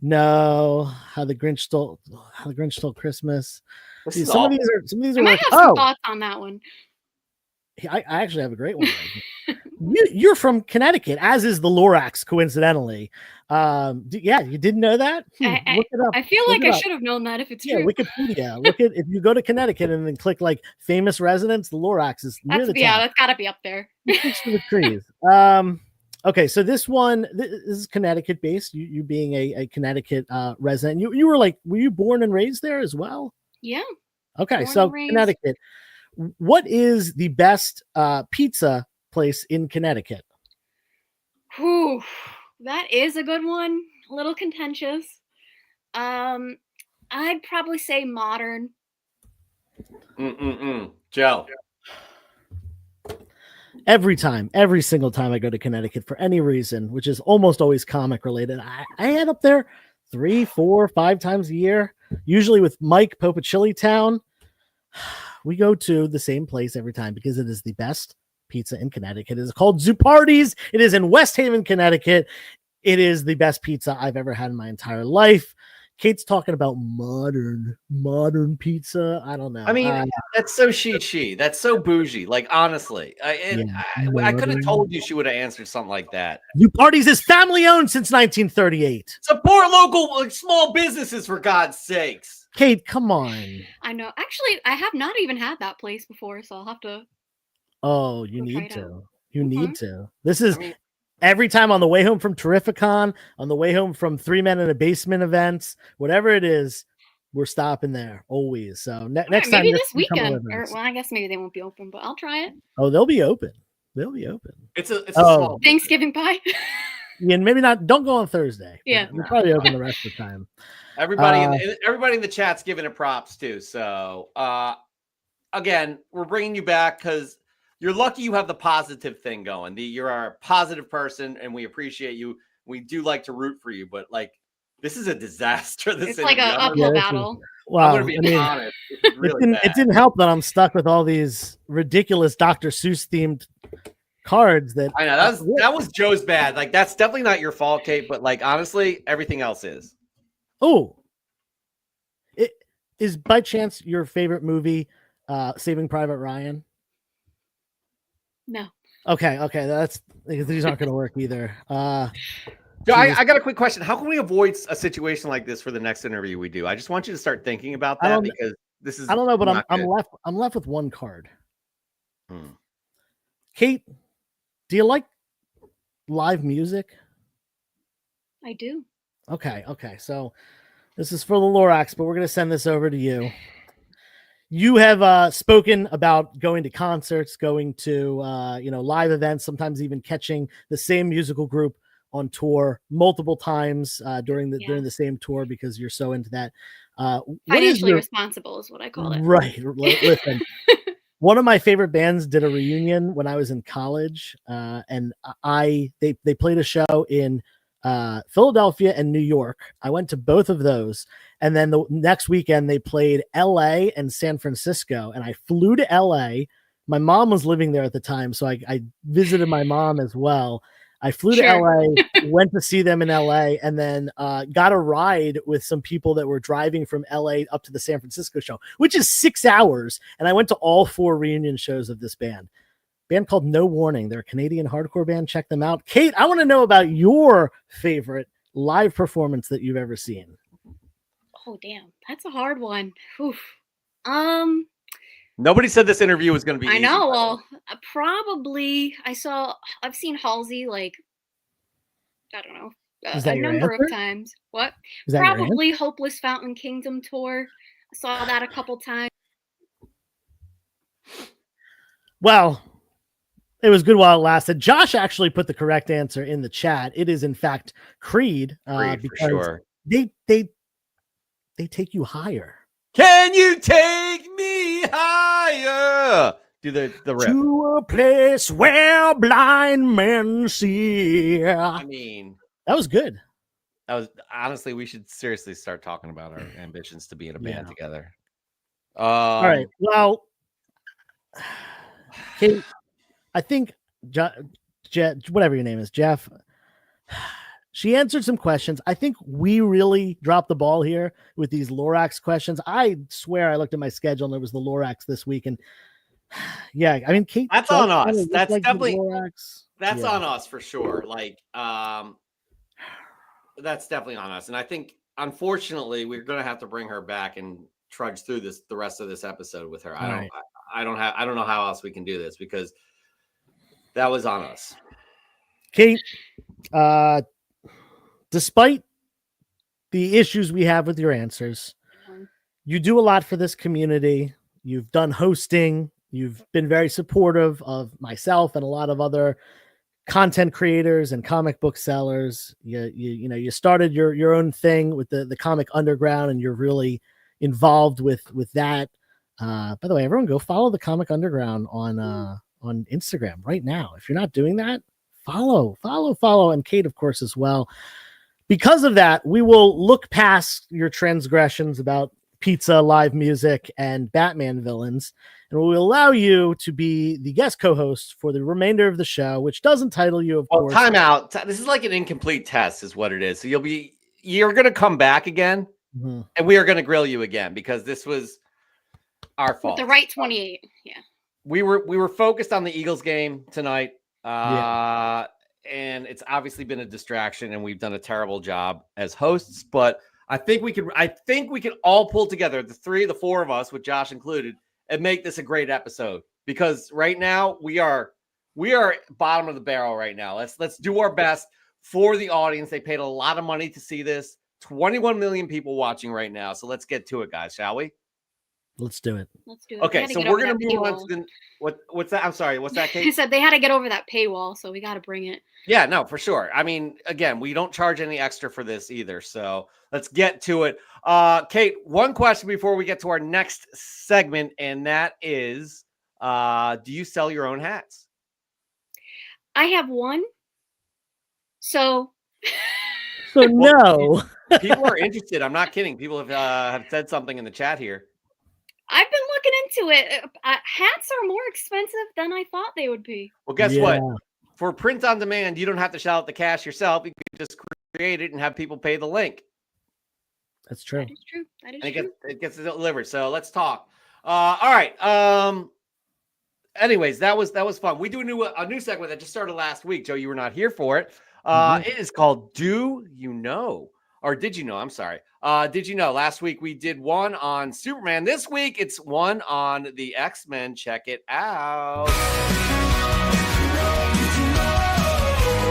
No, how the Grinch stole Christmas. Some of these are. I might have some thoughts on that one. I actually have a great one. You're from Connecticut, as is the Lorax, coincidentally. You didn't know that? Look it up. I feel like I should have known that if it's true. Wikipedia. If you go to Connecticut and then click like famous residents, the Lorax is near the top. Yeah, that's got to be up there. Next to the trees. Okay, so this is Connecticut based. You being a Connecticut resident, you were you born and raised there as well? Yeah. Okay, so Connecticut. What is the best pizza place in Connecticut? Whew, that is a good one. A little contentious. I'd probably say Modern. Joe. Every single time I go to Connecticut for any reason, which is almost always comic related, I head up there 3, 4, 5 times a year, usually with Mike Popachili Town. We go to the same place every time because it is the best pizza in Connecticut. It is called Zupardi's. It is in West Haven, Connecticut. It is the best pizza I've ever had in my entire life. Kate's talking about modern pizza. I don't know. I mean, that's so she. That's so bougie. Like, honestly, I could have told you she would have answered something like that. Zupardi's is family owned since 1938. Support local, like, small businesses, for God's sakes. Kate, come on. I know. Actually, I have not even had that place before, so I'll have to. Oh, you need to. You need to. This is every time on the way home from Terrificon, on the way home from 3 Men in a Basement events, whatever it is, we're stopping there always. So next time, maybe this weekend, or well, I guess maybe they won't be open, but I'll try it. Oh, they'll be open. They'll be open. It's a small Thanksgiving pie. Yeah, and maybe not. Don't go on Thursday. Yeah, we'll probably open the rest of the time. Everybody in the chat's giving it props too. So again, we're bringing you back because you're lucky you have the positive thing going. You're a positive person, and we appreciate you. We do like to root for you, but like, this is a disaster. It's like an uphill battle. Well, I'm going to be honest. It didn't help that I'm stuck with all these ridiculous Dr. Seuss themed cards. That I know that was Joe's bad. Like, that's definitely not your fault, Kate. But like, honestly, everything else is. Oh, it is by chance your favorite movie, Saving Private Ryan? No. Okay. These aren't going to work either. Joe, I got a quick question. How can we avoid a situation like this for the next interview we do? I just want you to start thinking about that because this is. I don't know, but I'm left with one card. Kate, do you like live music? I do. Okay. So this is for the Lorax, but we're going to send this over to you. You have spoken about going to concerts, going to live events, sometimes even catching the same musical group on tour multiple times during the same tour because you're so into that. Financially responsible is what I call it. Right. Listen, one of my favorite bands did a reunion when I was in college, and they played a show in Philadelphia and New York. I went to both of those, and then the next weekend they played LA and San Francisco, and I flew to LA. My mom was living there at the time, so I visited my mom as well. I flew to LA, went to see them in LA, and then got a ride with some people that were driving from LA up to the San Francisco show, which is 6 hours. And I went to all 4 reunion shows of this band called No Warning. They're a Canadian hardcore band. Check them out. Kate, I want to know about your favorite live performance that you've ever seen. Oh, damn. That's a hard one. Oof. Nobody said this interview was going to be easy. I know. Well, probably I've seen Halsey, like, I don't know, a number of times. What? Probably Hopeless Fountain Kingdom tour. I saw that a couple times. Well, it was good while it lasted. Josh actually put the correct answer in the chat. It is in fact Creed. Creed, for sure. They take you higher. Can you take me higher? Do the riff. To a place where blind men see. I mean, that was good. That was honestly, we should seriously start talking about our ambitions to be in a band together. All right. Well, Kate, I think whatever your name is, Jeff. She answered some questions. I think we really dropped the ball here with these Lorax questions. I swear I looked at my schedule and there was the Lorax this week. And yeah, I mean, Kate, that's on us. That's like definitely that's on us for sure. Like, that's definitely on us. And I think, unfortunately, we're going to have to bring her back and trudge through the rest of this episode with her. I don't know how else we can do this because that was on us. Kate, despite the issues we have with your answers, you do a lot for this community. You've done hosting. You've been very supportive of myself and a lot of other content creators and comic book sellers. You started your own thing with the Comic Underground, and you're really involved with that. By the way, everyone go follow the Comic Underground on Instagram right now. If you're not doing that, follow, and Kate, of course, as well. because of that, we will look past your transgressions about pizza, live music, and Batman villains, and we will allow you to be the guest co-host for the remainder of the show, which does entitle you, of course. Time out. This is like an incomplete test, is what it is. So you're going to come back again, and we are going to grill you again because this was our fault. With the right 28, yeah. We were focused on the Eagles game tonight, and it's obviously been a distraction, and we've done a terrible job as hosts. But I think we could all pull together, the four of us, with Josh included, and make this a great episode. Because right now we are bottom of the barrel right now. Let's do our best for the audience. They paid a lot of money to see this. 21 million people watching right now. So let's get to it, guys, shall we? Let's do it. Okay, so we're gonna move on to what's that? I'm sorry, what's that, Kate? He said they had to get over that paywall, so we got to bring it. Yeah, no, for sure. I mean, again, we don't charge any extra for this either, so let's get to it. Kate, one question before we get to our next segment, and that is, do you sell your own hats? I have one. So no. People are interested. I'm not kidding. People have said something in the chat here. I've been looking into it. Hats are more expensive than I thought they would be. Well, guess what? For print on demand, you don't have to shell out the cash yourself. You can just create it and have people pay the link. That's true. That is true. That is true. It gets delivered. So let's talk. All right. Anyways, that was fun. We do a new segment that just started last week. Joe, you were not here for it. It is called Do You Know? Or Did You Know? I'm sorry. Did you know? Last week we did one on Superman. This week it's one on the X-Men. Check it out.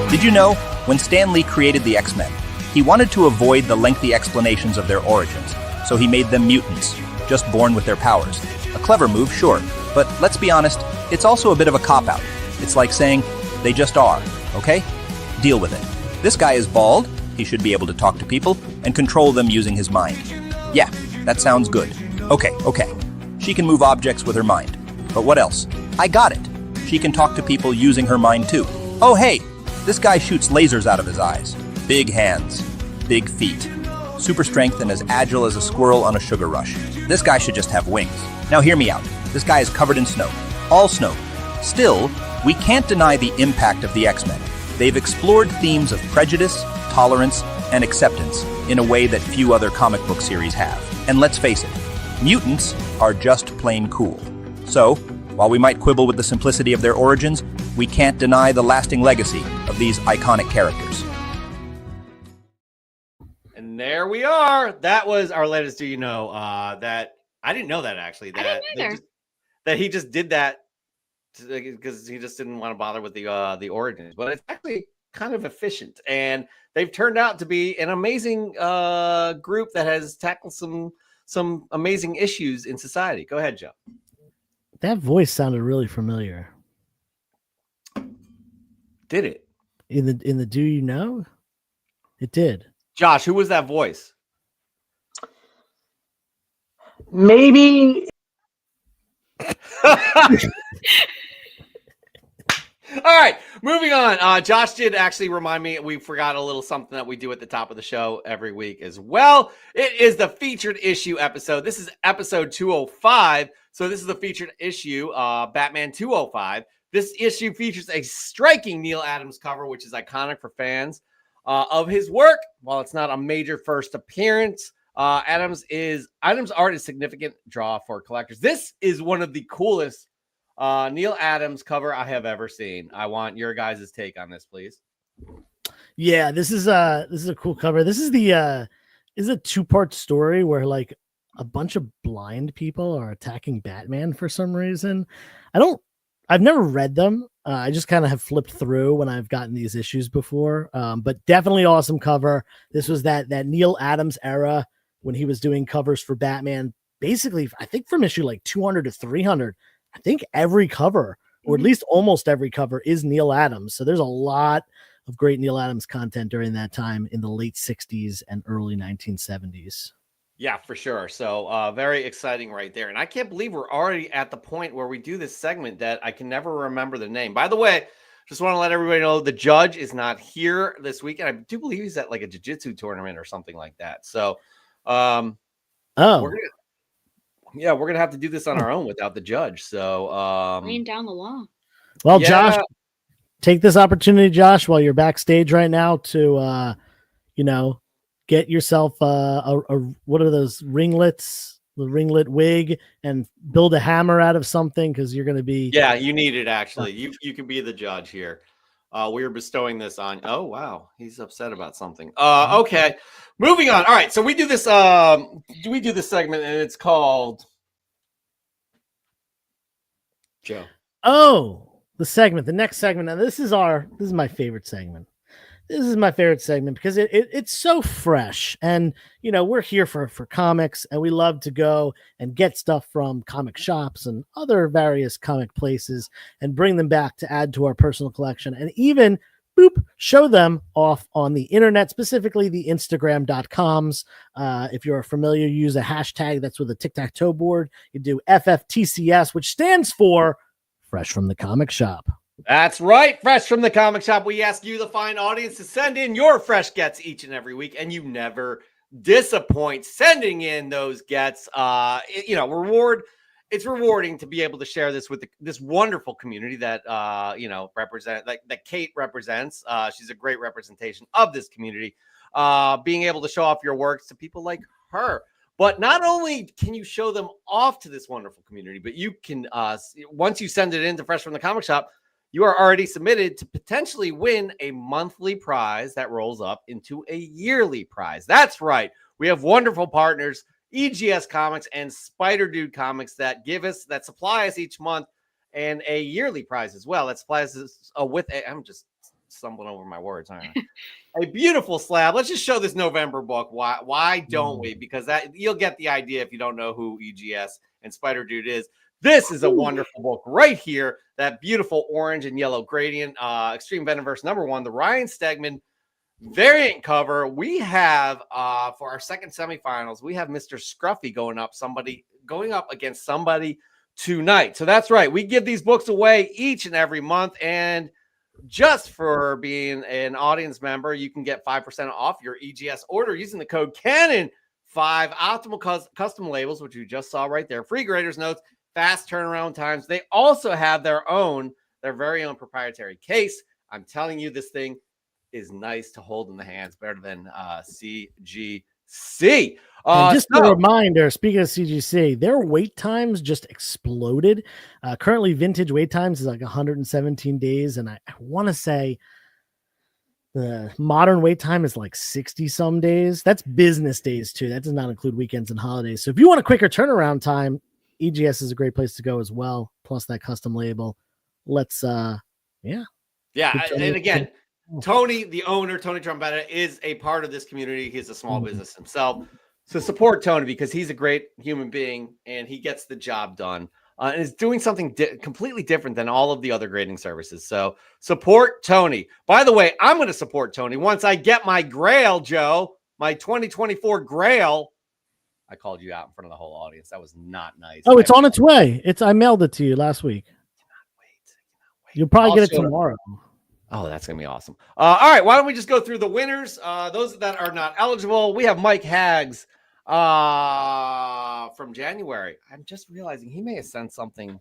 Did you know when Stan Lee created the X-Men, he wanted to avoid the lengthy explanations of their origins, so he made them mutants, just born with their powers. A clever move, sure, but let's be honest, it's also a bit of a cop-out. It's like saying, they just are, okay? Deal with it. This guy is bald. He should be able to talk to people and control them using his mind. Yeah, that sounds good. Okay. She can move objects with her mind. But what else? I got it. She can talk to people using her mind too. Oh hey, this guy shoots lasers out of his eyes. Big hands, big feet. Super strength and as agile as a squirrel on a sugar rush. This guy should just have wings. Now hear me out. This guy is covered in snow. All snow. Still, we can't deny the impact of the X-Men. They've explored themes of prejudice, tolerance, and acceptance in a way that few other comic book series have. And let's face it, mutants are just plain cool. So, while we might quibble with the simplicity of their origins, we can't deny the lasting legacy of these iconic characters. And there we are. That was our latest Do You Know? That I didn't know that actually. That he just did that because he just didn't want to bother with the origins. But it's actually kind of efficient, and they've turned out to be an amazing group that has tackled some amazing issues in society. Go ahead, Joe. That voice sounded really familiar. Did it? In the Do You Know? It did. Josh, who was that voice? Maybe. All right, moving on. Josh did actually remind me we forgot a little something that we do at the top of the show every week as well. It is the featured issue episode. This is episode 205. So this is the featured issue, Batman 205. This issue features a striking Neil Adams cover, which is iconic for fans of his work. While it's not a major first appearance, Adams' art is a significant draw for collectors. This is one of the coolest Neil Adams cover I have ever seen. I want your guys' take on this, please. Yeah, this is a cool cover. This is a two-part story where like a bunch of blind people are attacking Batman for some reason. I've never read them. I just kind of have flipped through when I've gotten these issues before. But definitely awesome cover. This was that Neil Adams era when he was doing covers for Batman. Basically, I think from issue like 200 to 300. I think every cover, or at least almost every cover, is Neil Adams. So there's a lot of great Neil Adams content during that time in the late 60s and early 1970s. Yeah, for sure. So very exciting right there. And I can't believe we're already at the point where we do this segment that I can never remember the name. By the way, Just want to let everybody know the judge is not here this weekend. I do believe he's at like a jiu-jitsu tournament or something like that. So, we're gonna have to do this on our own without the judge. So, laying down the law. Well, Josh, take this opportunity, Josh, while you're backstage right now to, get yourself what are those ringlets, the ringlet wig, and build a hammer out of something because you're going to be. Yeah, you need it actually. You can be the judge here. We are bestowing this on. Oh wow, he's upset about something. Okay, moving on. All right, so we do this. We do this segment, and it's called Joe. Oh, the next segment. Now this is my favorite segment. This is my favorite segment because it's so fresh, and we're here for comics, and we love to go and get stuff from comic shops and other various comic places and bring them back to add to our personal collection, and even show them off on the internet, specifically the Instagram.coms. If you're familiar, you use a hashtag that's with a tic-tac-toe board. You do FFTCS, which stands for Fresh from the Comic Shop. That's right. Fresh from the Comic Shop. We ask you, the fine audience, to send in your fresh gets each and every week, and you never disappoint sending in those gets. It's rewarding to be able to share this with this wonderful community that that Kate represents. She's a great representation of this community. Being able to show off your works to people like her. But not only can you show them off to this wonderful community, but you can once you send it in to Fresh from the Comic Shop, you are already submitted to potentially win a monthly prize that rolls up into a yearly prize. That's right. We have wonderful partners, EGS Comics and Spider Dude Comics, that supply us each month and a yearly prize as well. That supplies us I'm just stumbling over my words, aren't I? A beautiful slab. Let's just show this November book. Why don't we? Because you'll get the idea if you don't know who EGS and Spider Dude is. This is a wonderful book right here. That beautiful orange and yellow gradient, Extreme Venomverse #1, the Ryan Stegman variant cover. We have for our second semifinals, we have Mr. Scruffy going up against somebody tonight. So that's right. We give these books away each and every month, and just for being an audience member, you can get 5% off your EGS order using the code CANON5. Optimal custom labels, which you just saw right there, free graders notes, fast turnaround times. They also have their very own proprietary case. I'm telling you, this thing is nice to hold in the hands, better than CGC. Just a reminder, speaking of CGC, their wait times just exploded. Currently, vintage wait times is like 117 days, and I want to say the modern wait time is like 60 some days. That's business days too. That does not include weekends and holidays. So if you want a quicker turnaround time, EGS is a great place to go as well. Plus that custom label. Let's and again, Tony, the owner, Tony Trombetta, is a part of this community. He's a small business himself. So support Tony because he's a great human being and he gets the job done and is doing something completely different than all of the other grading services. So support Tony. By the way, I'm going to support Tony once I get my Grail, Joe, my 2024 Grail. I called you out in front of the whole audience. That was not nice. Oh, it's on its way. I mailed it to you last week. Cannot wait. You'll probably get it tomorrow. Oh, that's going to be awesome. All right. Why don't we just go through the winners? Those that are not eligible. We have Mike Haggs from January. I'm just realizing he may have sent something.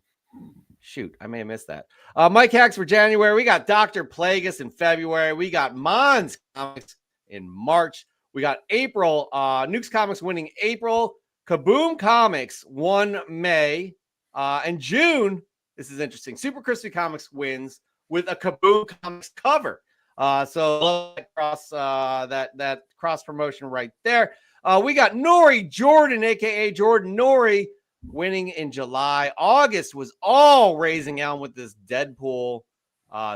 Shoot, I may have missed that. Mike Haggs for January. We got Dr. Plagueis in February. We got Mons Comics in March. We got April, Nukes Comics winning April. Kaboom Comics won May. And June, this is interesting. Super Crispy Comics wins with a Kaboom Comics cover. So that cross promotion right there. We got Nori Jordan, aka Jordan Nori, winning in July. August was all raising out with this Deadpool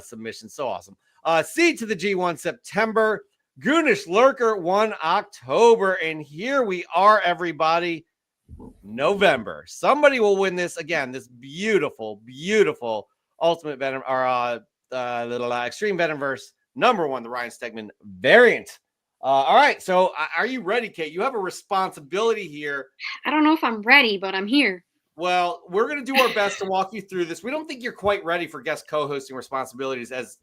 submission. So awesome. C to the G1 September. Goonish Lurker won October. And here we are, everybody. November. Somebody will win this again. This beautiful, beautiful Ultimate Venom or little Extreme Venomverse #1, the Ryan Stegman variant. All right. So are you ready, Kate? You have a responsibility here. I don't know if I'm ready, but I'm here. Well, we're going to do our best to walk you through this. We don't think you're quite ready for guest co-hosting responsibilities, as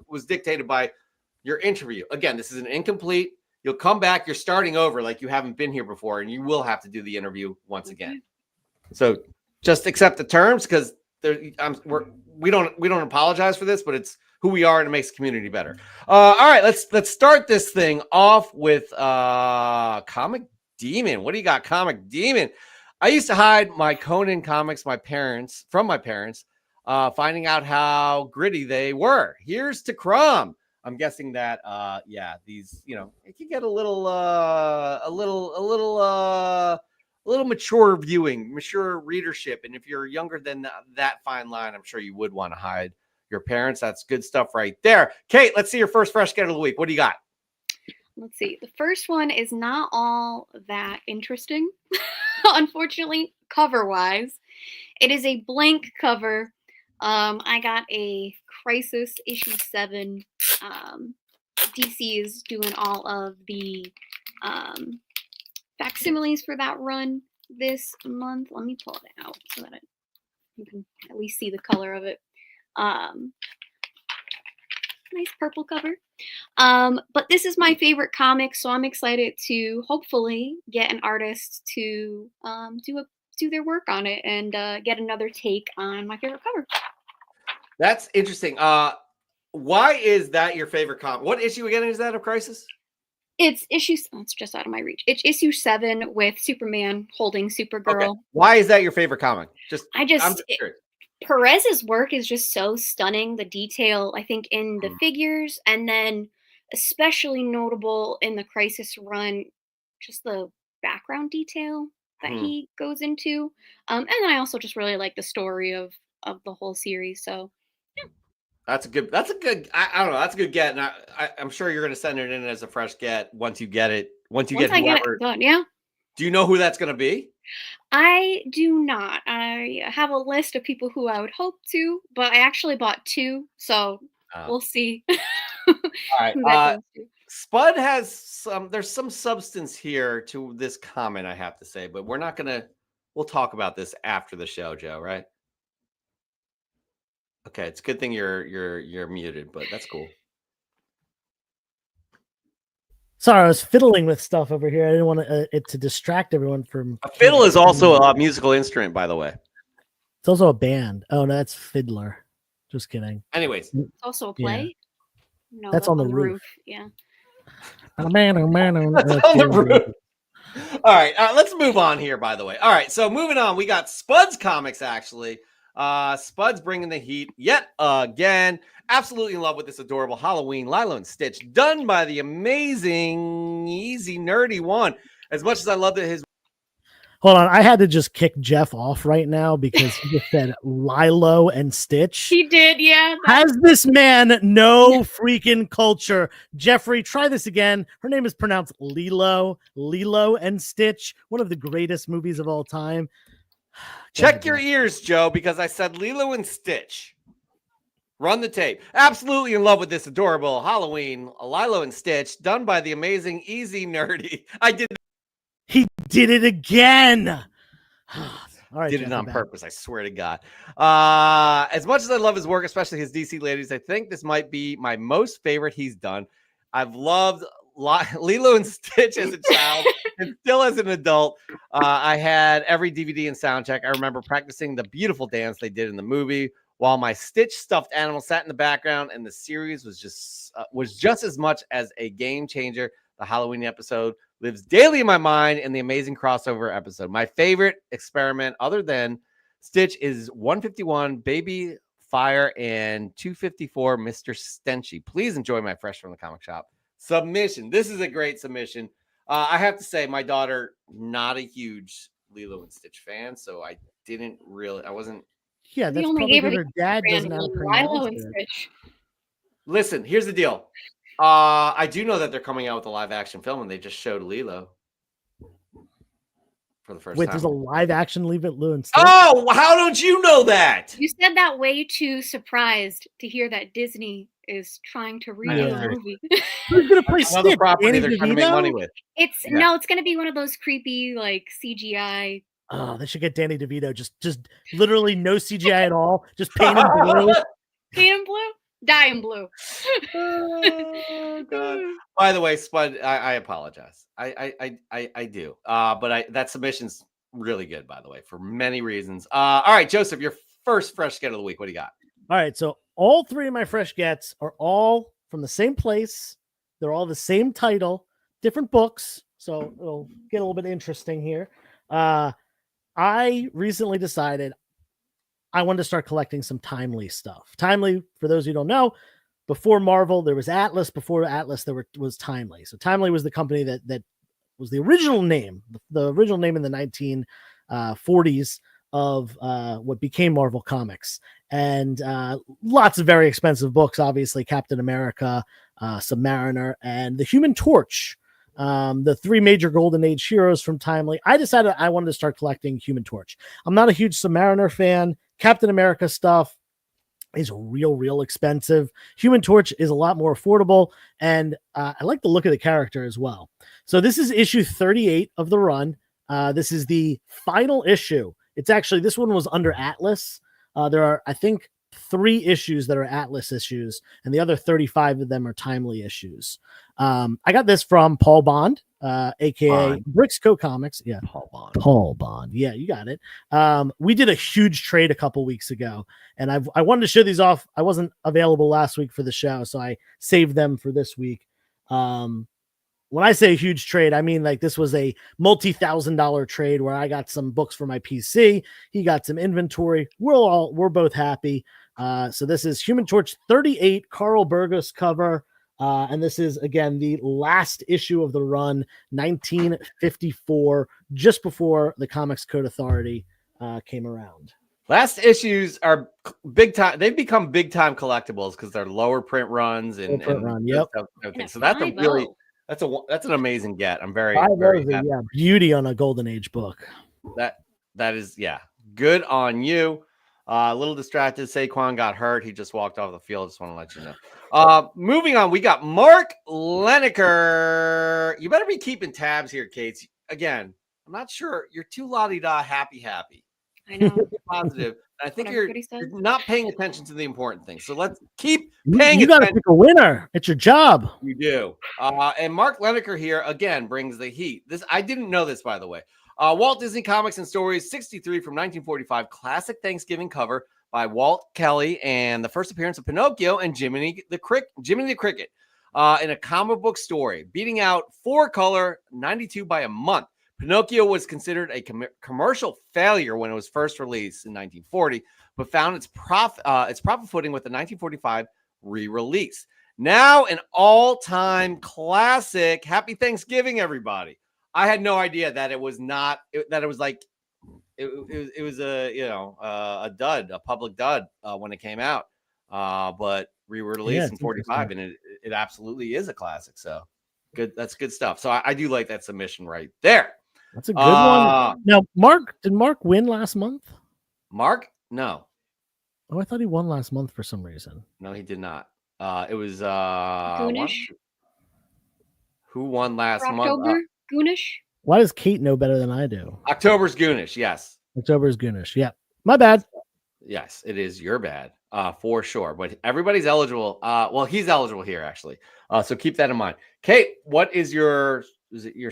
was dictated by your interview. Again, this is an incomplete. You'll come back. You're starting over like you haven't been here before, and you will have to do the interview once again. So just accept the terms, because we don't apologize for this, but it's who we are, and it makes the community better. All right, let's start this thing off with Comic Demon. What do you got, Comic Demon? I used to hide my Conan comics from my parents, finding out how gritty they were. Here's to Crumb. I'm guessing that these, it can get a little mature viewing, mature readership. And if you're younger than that fine line, I'm sure you would want to hide your parents. That's good stuff right there. Kate, let's see your first fresh get of the week. What do you got? Let's see. The first one is not all that interesting, unfortunately, cover-wise. It is a blank cover. I got a Crisis issue 7. DC is doing all of the facsimiles for that run this month. Let me pull it out so that you can at least see the color of it. Nice purple cover. But this is my favorite comic, so I'm excited to hopefully get an artist to do their work on it and get another take on my favorite cover. That's interesting. Why is that your favorite comic? What issue again is that of Crisis? It's it's just out of my reach. It's issue 7 with Superman holding Supergirl. Okay. Why is that your favorite comic? I'm just curious. Perez's work is just so stunning. The detail, I think, in the figures, and then especially notable in the Crisis run, just the background detail that he goes into. And then I also just really like the story of the whole series. So yeah. That's a good, I don't know. That's a good get. And I'm sure you're going to send it in as a fresh get once you get it. Once I get it done, yeah. Do you know who that's going to be? I do not. I have a list of people who I would hope to, but I actually bought 2, so we'll see. All right. Spud has there's some substance here to this comment, I have to say, but we'll talk about this after the show, Joe, right? Okay, it's a good thing you're muted, but that's cool. Sorry, I was fiddling with stuff over here. I didn't want it to distract everyone from. A fiddle is also a musical instrument, by the way. It's also a band. Oh, no, that's fiddler. Just kidding. Anyways, it's also a play. Yeah. No, that's on the roof. Yeah. That's on the roof. All right, let's move on here. By the way, all right. So moving on, we got Spud's Comics actually. Spud's bringing the heat yet again. Absolutely in love with this adorable Halloween Lilo and Stitch, done by the amazing Easy Nerdy One. As much as I love that his. Hold on, I had to just kick Jeff off right now because he just said Lilo and Stitch. He did, yeah. Has this man no freaking culture? Jeffrey, try this again. Her name is pronounced Lilo and Stitch, one of the greatest movies of all time. Check your ears, Joe, because I said Lilo and Stitch. Run the tape. Absolutely in love with this adorable Halloween Lilo and Stitch, done by the amazing Easy Nerdy. He did it again. All right, did Jeff, it on purpose, I swear to God. As much as I love his work, especially his DC ladies, I think this might be my most favorite he's done. I've loved Lilo and Stitch as a child and still as an adult. I had every DVD and soundtrack. I remember practicing the beautiful dance they did in the movie while my Stitch stuffed animal sat in the background, and the series was just as much as a game changer. The Halloween episode lives daily in my mind, and the amazing crossover episode. My favorite experiment other than Stitch is 151 Baby Fire and 254 Mr. Stenchy. Please enjoy my Fresh from the Comic Shop submission. This is a great submission. I have to say, my daughter, not a huge Lilo and Stitch fan, so I wasn't. Yeah, that's probably because her dad doesn't have Lilo and Stitch. Listen, here's the deal. I do know that they're coming out with a live action film, and they just showed Lilo for the first time. Wait, there's a live action Lilo and Stitch? Oh, how don't you know that? You said that way too surprised to hear that Disney is trying to remake the movie. Who's gonna play Stitch? Property they're trying to make money with. It's going to be one of those creepy like CGI Oh, they should get Danny DeVito. Just literally no CGI at all. Just paint him blue. Paint him blue? Dye him blue. Oh, God. By the way, Spud, I apologize. I do. But that submission's really good, by the way, for many reasons. All right, Joseph, your first fresh get of the week. What do you got? All right, so all three of my fresh gets are all from the same place. They're all the same title, different books. So it'll get a little bit interesting here. I recently decided I wanted to start collecting some Timely stuff. Timely, for those who don't know, before Marvel, there was Atlas. Before Atlas, there was Timely. So Timely was the company that was the original name, the original name in the 1940s of what became Marvel Comics. And lots of very expensive books, obviously, Captain America, Submariner, and the Human Torch. The three major Golden Age heroes from Timely. I decided I wanted to start collecting Human Torch. I'm not a huge Submariner fan. Captain America stuff is real expensive. Human Torch is a lot more affordable, and I like the look of the character as well. So this is issue 38 of the run. This is the final issue. It's actually, this one was under Atlas. There are, I think, 3 issues that are Atlas issues, and the other 35 of them are Timely issues. I got this from Paul Bond, aka Brixco Comics. Yeah, Paul Bond. Yeah, you got it. We did a huge trade a couple weeks ago, and I wanted to show these off. I wasn't available last week for the show, so I saved them for this week. When I say a huge trade, I mean like this was a multi-$1,000 trade where I got some books for my PC. He got some inventory. We're both happy. So this is Human Torch 38, Carl Burgos cover. And this is, again, the last issue of the run, 1954, just before the Comics Code Authority came around. Last issues are big time. They've become big time collectibles because they're lower print runs and yep. Everything. So that's that's an amazing get. I'm very happy. Yeah, beauty on a Golden Age book. That is good on you. A little distracted. Saquon got hurt. He just walked off the field. Just want to let you know. Moving on, we got Mark Leneker. You better be keeping tabs here, Kate. Again, I'm not sure. You're too la-di-da happy. I know. Positive. I think you're not paying attention to the important things. So let's keep paying attention. You got to pick a winner. It's your job. You do. And Mark Leneker here, again, brings the heat. I didn't know this, by the way. Walt Disney Comics and Stories 63 from 1945, classic Thanksgiving cover by Walt Kelly, and the first appearance of Pinocchio and Jiminy the Cricket in a comic book story, beating out 4-color 92 by a month. Pinocchio was considered a commercial failure when it was first released in 1940, but found its profit footing with the 1945 re-release. Now an all-time classic. Happy Thanksgiving, everybody! I had no idea that it was not that it was like it was a dud, a public dud when it came out, but re-released in 45, and it absolutely is a classic. So good, that's good stuff. So I do like that submission right there. That's a good one. Now, did Mark win last month? Mark? No. Oh, I thought he won last month for some reason. No, he did not. It was Goonish. Who won last October? month? Goonish. Why does Kate know better than I do? October's Goonish, yes. October's Goonish. Yeah. My bad. Yes, it is your bad. For sure. But everybody's eligible. Well, he's eligible here, actually. So keep that in mind. Kate, what is your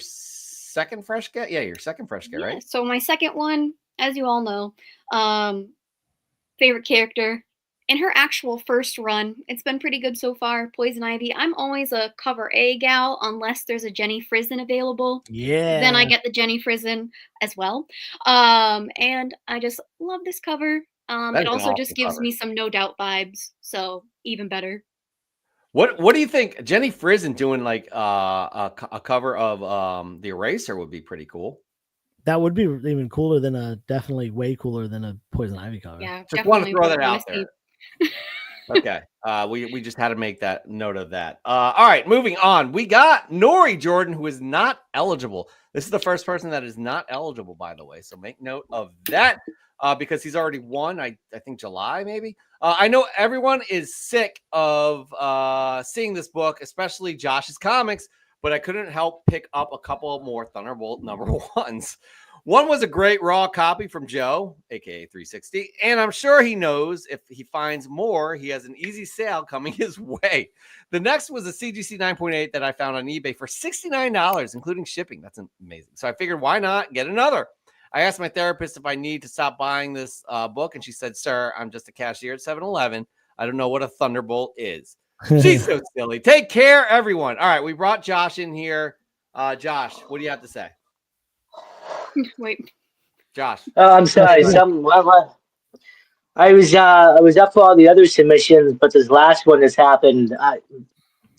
second fresh get? Yeah, your second fresh get, right? So my second one, as you all know, favorite character. In her actual first run, it's been pretty good so far. Poison Ivy. I'm always a cover A gal unless there's a Jenny Frison available. Yeah. Then I get the Jenny Frison as well. And I just love this cover. It also just gives me some No Doubt vibes. So even better. What do you think? Jenny Frison doing like a cover of The Eraser would be pretty cool. That would be even cooler than definitely way cooler than a Poison Ivy cover. Yeah, just want to throw that out there. Okay. We just had to make that note of that. All right, moving on. We got Nori Jordan, who is not eligible. This is the first person that is not eligible, by the way. So make note of that because he's already won, I think July, maybe. I know everyone is sick of seeing this book, especially Josh's Comics, but I couldn't help pick up a couple more Thunderbolt number ones. One was a great raw copy from Joe, aka 360, and I'm sure he knows if he finds more, he has an easy sale coming his way. The next was a CGC 9.8 that I found on eBay for $69, including shipping. That's amazing. So I figured, why not get another? I asked my therapist if I need to stop buying this book, and she said, "Sir, I'm just a cashier at 7-Eleven. I don't know what a Thunderbolt is." She's so silly. Take care, everyone. All right, we brought Josh in here. Josh, what do you have to say? Wait, Josh. Oh, I'm sorry. I was up for all the other submissions, but this last one has happened.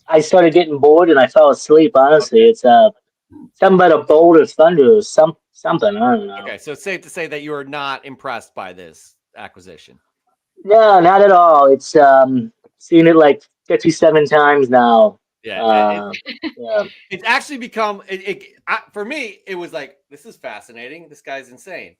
I started getting bored and I fell asleep. Honestly, Okay. it's something about a bolt of thunder or something. I don't know. Okay, so it's safe to say that you are not impressed by this acquisition. No, not at all. It's seen it like 57 times now. Yeah, Yeah. it's actually become for me. It was like, this is fascinating. This guy's insane.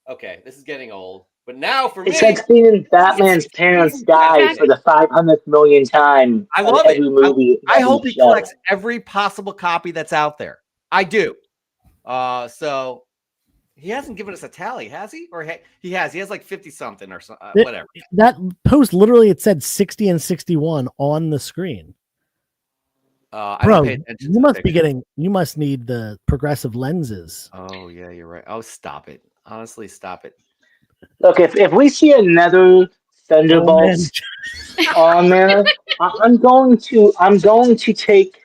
Okay, this is getting old. But now for It's me, like seeing Batman's parents die for the 500th million time. I love every it. movie. I hope he show. collects every possible copy that's out there. I do. So he hasn't given us a tally, has he? Or he has. He has like 50 something or something. Whatever. That post literally, it said 60 and 61 on the screen. Bro, you must be getting. You must need the progressive lenses. Oh yeah, you're right. Oh, stop it! Honestly, stop it. Look, if we see another Thunderbolt on there, I'm going to take.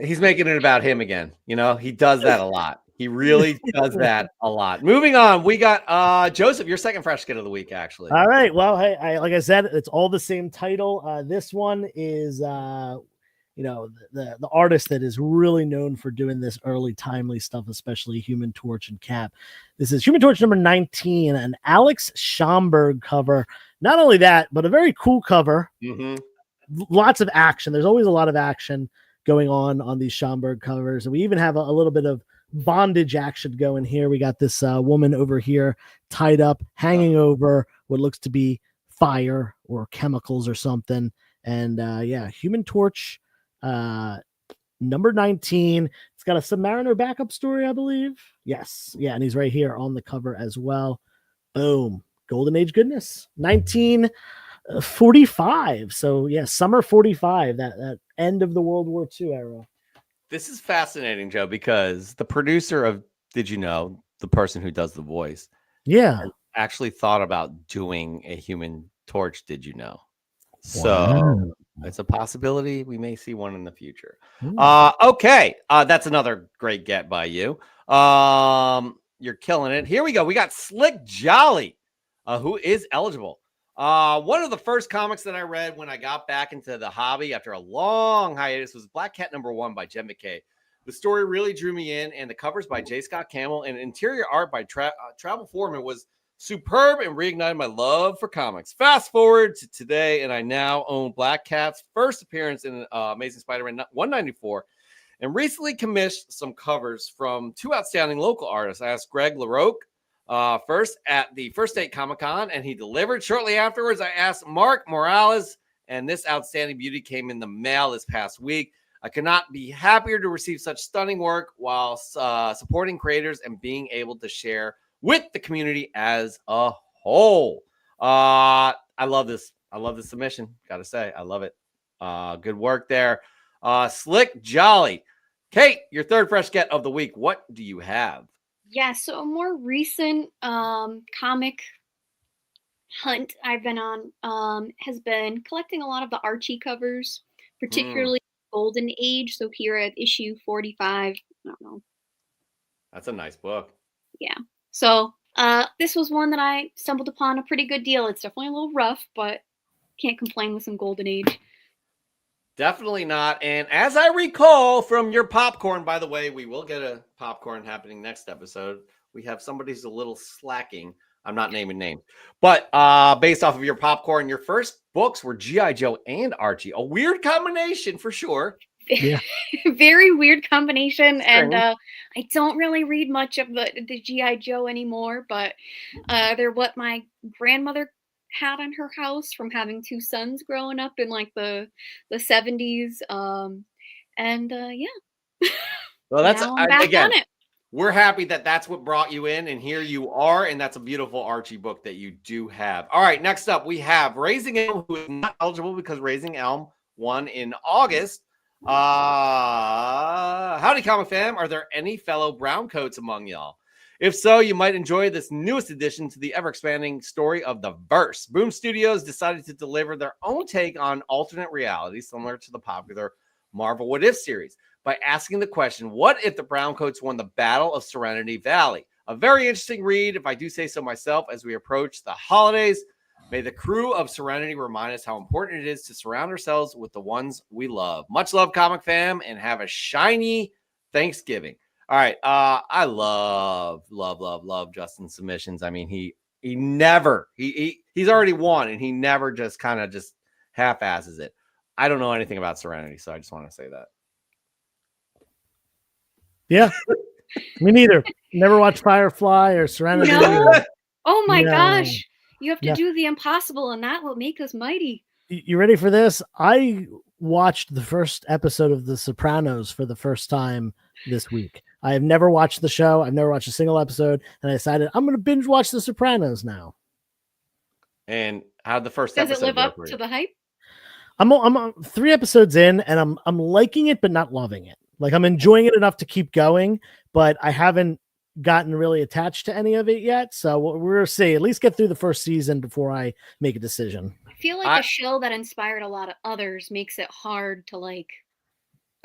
He's making it about him again. You know, he does that a lot. He really does that a lot. Moving on, we got Joseph, your second fresh skit of the week, actually. All right. Well, hey, like I said, it's all the same title. This one is the artist that is really known for doing this early timely stuff, especially Human Torch and Cap. This is Human Torch number 19, an Alex Schomburg cover. Not only that, but a very cool cover. Mm-hmm. Lots of action. There's always a lot of action going on these Schomburg covers. And we even have a little bit of bondage action going here. We got this woman over here tied up, hanging over what looks to be fire or chemicals or something. And Human Torch number 19. It's got a Submariner backup story, I believe. Yes. Yeah, and he's right here on the cover as well. Boom. Golden Age goodness. 1945. So yeah, summer 45, that end of the World War II era. This is fascinating, Joe, because the producer of Did You Know, the person who does the voice, actually thought about doing a Human Torch Did You Know. So it's a possibility we may see one in the future. Okay. That's another great get by you. You're killing it. Here we go. We got Slick Jolly, who is eligible. One of the first comics that I read when I got back into the hobby after a long hiatus was Black Cat #1 by Jen McKay. The story really drew me in, and the covers by J. Scott Campbell and interior art by Travel Foreman was superb and reignited my love for comics. Fast forward to today, and I now own Black Cat's first appearance in Amazing Spider-Man 194, and recently commissioned some covers from two outstanding local artists. I asked Greg LaRocque first at the First State Comic-Con, and he delivered. Shortly afterwards, I asked Mark Morales, and this outstanding beauty came in the mail this past week. I could not be happier to receive such stunning work while supporting creators and being able to share with the community as a whole. I love this. I love the submission. Got to say, I love it. Good work there. Slick Jolly. Kate, your third fresh get of the week. What do you have? Yeah, so a more recent comic hunt I've been on has been collecting a lot of the Archie covers, particularly Golden Age. So here at issue 45, I don't know. That's a nice book. Yeah. So this was one that I stumbled upon a pretty good deal. It's definitely a little rough, but can't complain with some Golden Age. Definitely not. And as I recall from your popcorn, by the way, we will get a popcorn happening next episode. We have somebody who's a little slacking. I'm not naming names. But based off of your popcorn, your first books were G.I. Joe and Archie. A weird combination for sure. Yeah. Very weird combination. And I don't really read much of the G.I. Joe anymore, but they're what my grandmother had in her house from having two sons growing up in like the 70s. And yeah. Well, that's now I'm back again. on it. We're happy that that's what brought you in, and here you are, and that's a beautiful Archie book that you do have. All right, next up we have Raising Elm, who is not eligible because Raising Elm won in August. Howdy, comic fam. Are there any fellow browncoats among y'all? If so, you might enjoy this newest addition to the ever-expanding story of the verse. Boom Studios decided to deliver their own take on alternate realities, similar to the popular Marvel What If series, by asking the question, what if the Browncoats won the Battle of Serenity Valley? A very interesting read, if I do say so myself, as we approach the holidays. May the crew of Serenity remind us how important it is to surround ourselves with the ones we love. Much love, comic fam, and have a shiny Thanksgiving. All right, I love Justin's submissions. I mean, he's already won, and he never just kind of just half-asses it. I don't know anything about Serenity, so I just want to say that. Yeah, me neither. Never watched Firefly or Serenity. No. Oh my gosh. You have to do the impossible, and that will make us mighty. You ready for this? I watched the first episode of The Sopranos for the first time this week. I have never watched the show. I've never watched a single episode, and I decided I'm going to binge watch The Sopranos now. And how the first Does episode it live up to the hype? I'm 3 episodes in, and I'm liking it, but not loving it. Like, I'm enjoying it enough to keep going, but I haven't gotten really attached to any of it yet. So we're going to see. At least get through the first season before I make a decision. I feel like a show that inspired a lot of others makes it hard to like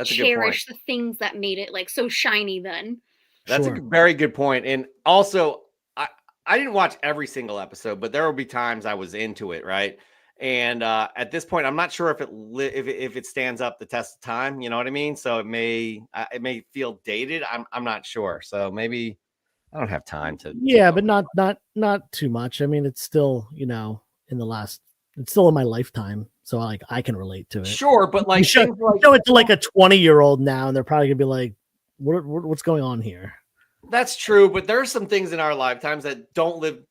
cherish the things that made it like so shiny then. That's a very good point. And also, I didn't watch every single episode, but there will be times I was into it, right? And at this point, I'm not sure if it stands up the test of time. You know what I mean? So it may feel dated. I'm not sure. So maybe I don't have time to. Yeah, but not too much. I mean, it's still it's still in my lifetime, so like I can relate to it. Sure, but like show it to like a 20-year-old now, and they're probably gonna be like, "What's going on here?" That's true, but there are some things in our lifetimes that don't live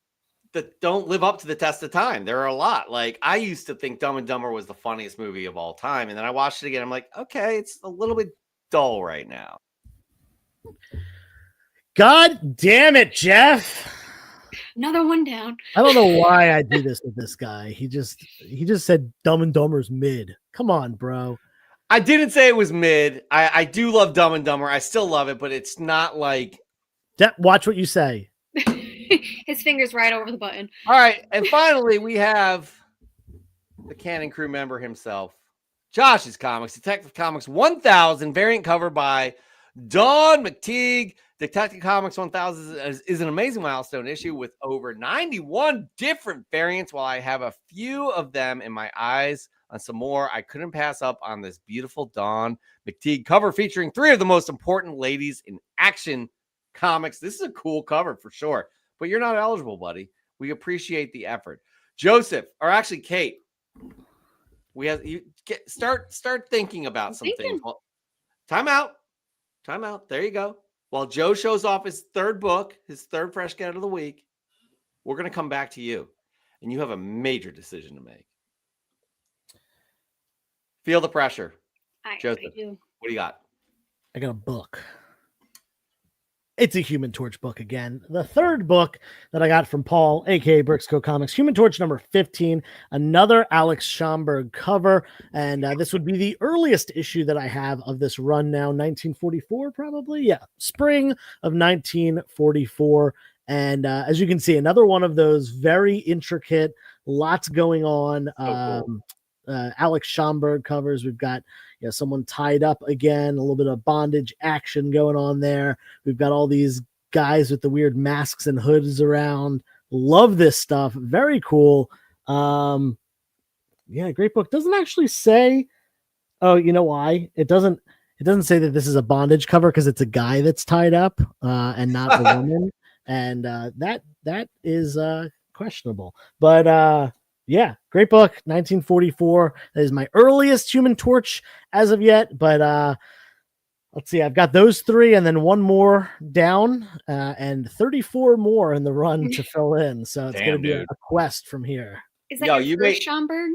up to the test of time. There are a lot. Like, I used to think Dumb and Dumber was the funniest movie of all time, and then I watched it again. I'm like, okay, it's a little bit dull right now. God damn it, Jeff. Another one down. I don't know why I do this with this guy. He just said Dumb and Dumber's mid. Come on, bro. I didn't say it was mid. I do love Dumb and Dumber. I still love it, but it's not like. Watch what you say. His finger's right over the button. All right. And finally, we have the Canon crew member himself, Josh's Comics, Detective Comics 1000, variant cover by Don McTeague. Detective Comics 1000 is an amazing milestone issue with over 91 different variants. While I have a few of them in my eyes on some more, I couldn't pass up on this beautiful Don McTeague cover featuring 3 of the most important ladies in action comics. This is a cool cover for sure, but you're not eligible, buddy. We appreciate the effort. Joseph, or actually Kate, start thinking about some things. Well, time out. There you go. While Joe shows off his third book, his third fresh get of the week, we're going to come back to you, and you have a major decision to make. Feel the pressure. Joseph, I do. What do you got? I got a book. It's a Human Torch book again. The third book that I got from Paul, aka Brixco Comics, Human Torch number 15, another Alex Schomburg cover. And this would be the earliest issue that I have of this run now, 1944, probably. Yeah, spring of 1944. And as you can see, another one of those very intricate, lots going on. Cool. Alex Schomburg covers. We've got someone tied up again, a little bit of bondage action going on there. We've got all these guys with the weird masks and hoods around. Love this stuff. Very cool. Great book. Doesn't actually say, oh, you know why? It doesn't say that this is a bondage cover because it's a guy that's tied up and not a woman. And that is questionable. But yeah, great book, 1944. That is my earliest Human Torch as of yet. But let's see, I've got those 3 and then one more down and 34 more in the run to fill in. So it's going to be a quest from here. Is that your first Schomburg?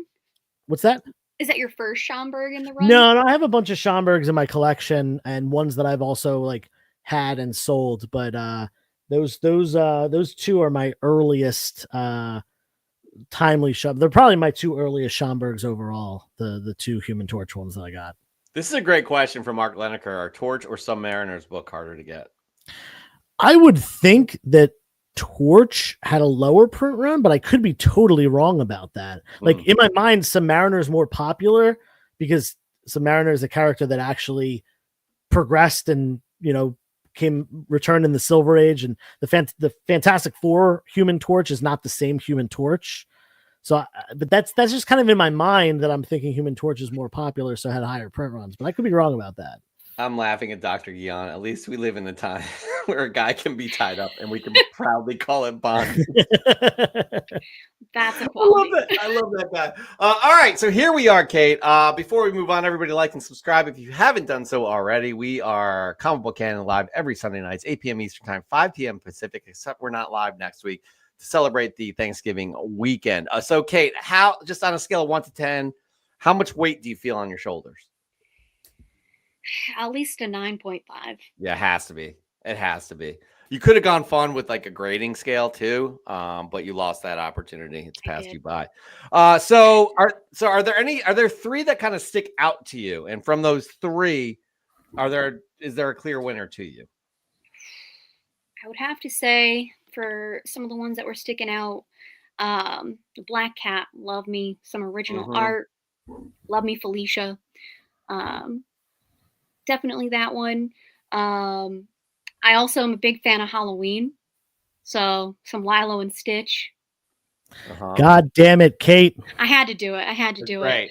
What's that? Is that your first Schomburg in the run? No, I have a bunch of Schomburgs in my collection and ones that I've also like had and sold, but those two are my earliest timely Schomburg. They're probably my two earliest Schomburgs overall, the two Human Torch ones that I got. This is a great question from Mark Leneker. Are Torch or Submariner's book harder to get? I would think that Torch had a lower print run, but I could be totally wrong about that. Like in my mind, Submariner is more popular because Submariner is a character that actually progressed and returned in the Silver Age, and the Fantastic Four Human Torch is not the same Human Torch. So, but that's just kind of in my mind that I'm thinking Human Torch is more popular, so it had higher print runs. But I could be wrong about that. I'm laughing at Dr. Guion. At least we live in the time where a guy can be tied up and we can proudly call it Bond. That's a quality. I love that guy. All right, so here we are, Kate. Before we move on, everybody like and subscribe if you haven't done so already. We are Comic Book Canon live every Sunday nights, 8 p.m. Eastern Time, 5 p.m. Pacific, except we're not live next week to celebrate the Thanksgiving weekend. So, Kate, how, just on a scale of 1 to 10, how much weight do you feel on your shoulders? At least a 9.5. Yeah, it has to be. It has to be. You could have gone fun with like a grading scale too, but you lost that opportunity. It's passed you by. So are there three that kind of stick out to you? And from those three, is there a clear winner to you? I would have to say for some of the ones that were sticking out, the Black Cat, love me some original art, love me Felicia. Definitely that one. I also am a big fan of Halloween. So some Lilo and Stitch. God damn it, Kate. I had to do it. Right.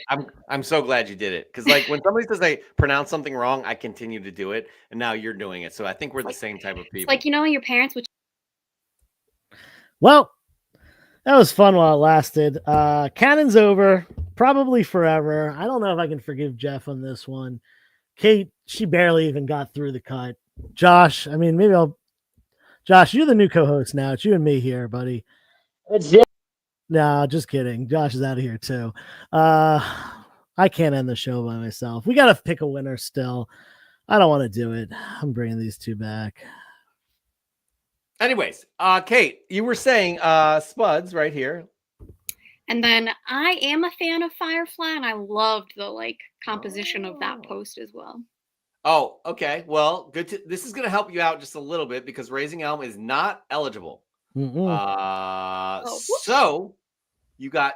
I'm so glad you did it. Because like when somebody says they pronounce something wrong, I continue to do it. And now you're doing it. So I think we're the same type of people. It's like, your parents would. Well, that was fun while it lasted. Canon's over. Probably forever. I don't know if I can forgive Jeff on this one. Kate, she barely even got through the cut. Josh, I mean, Josh, you're the new co-host now. It's you and me here, buddy. No, just kidding. Josh is out of here too. I can't end the show by myself. We got to pick a winner still. I don't want to do it. I'm bringing these two back. Anyways, Kate, you were saying Spuds right here. And then I am a fan of Firefly, and I loved the composition of that post as well. Oh, okay. Well, good. This is going to help you out just a little bit because Raising Elm is not eligible. So you got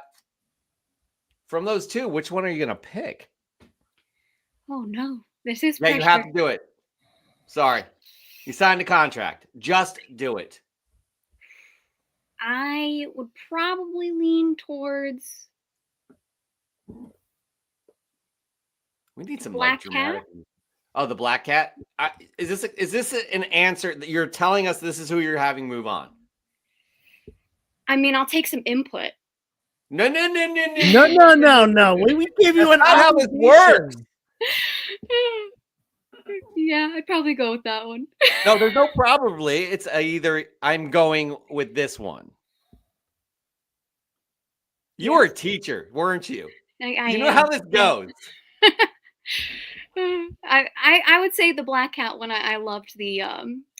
from those two. Which one are you going to pick? Oh no, this is pressure. Yeah, you have to do it. Sorry, you signed a contract. Just do it. I would probably lean towards. We need some Black dramatic. Cat. Oh, the Black Cat. Is this an answer that you're telling us? This is who you're having move on. I mean, I'll take some input. No. We give you an. That's not how this works. Yeah, I'd probably go with that one. No, there's no probably. It's either I'm going with this one. You were a teacher, weren't you? I you know how this goes. I would say the Black Cat one. I loved the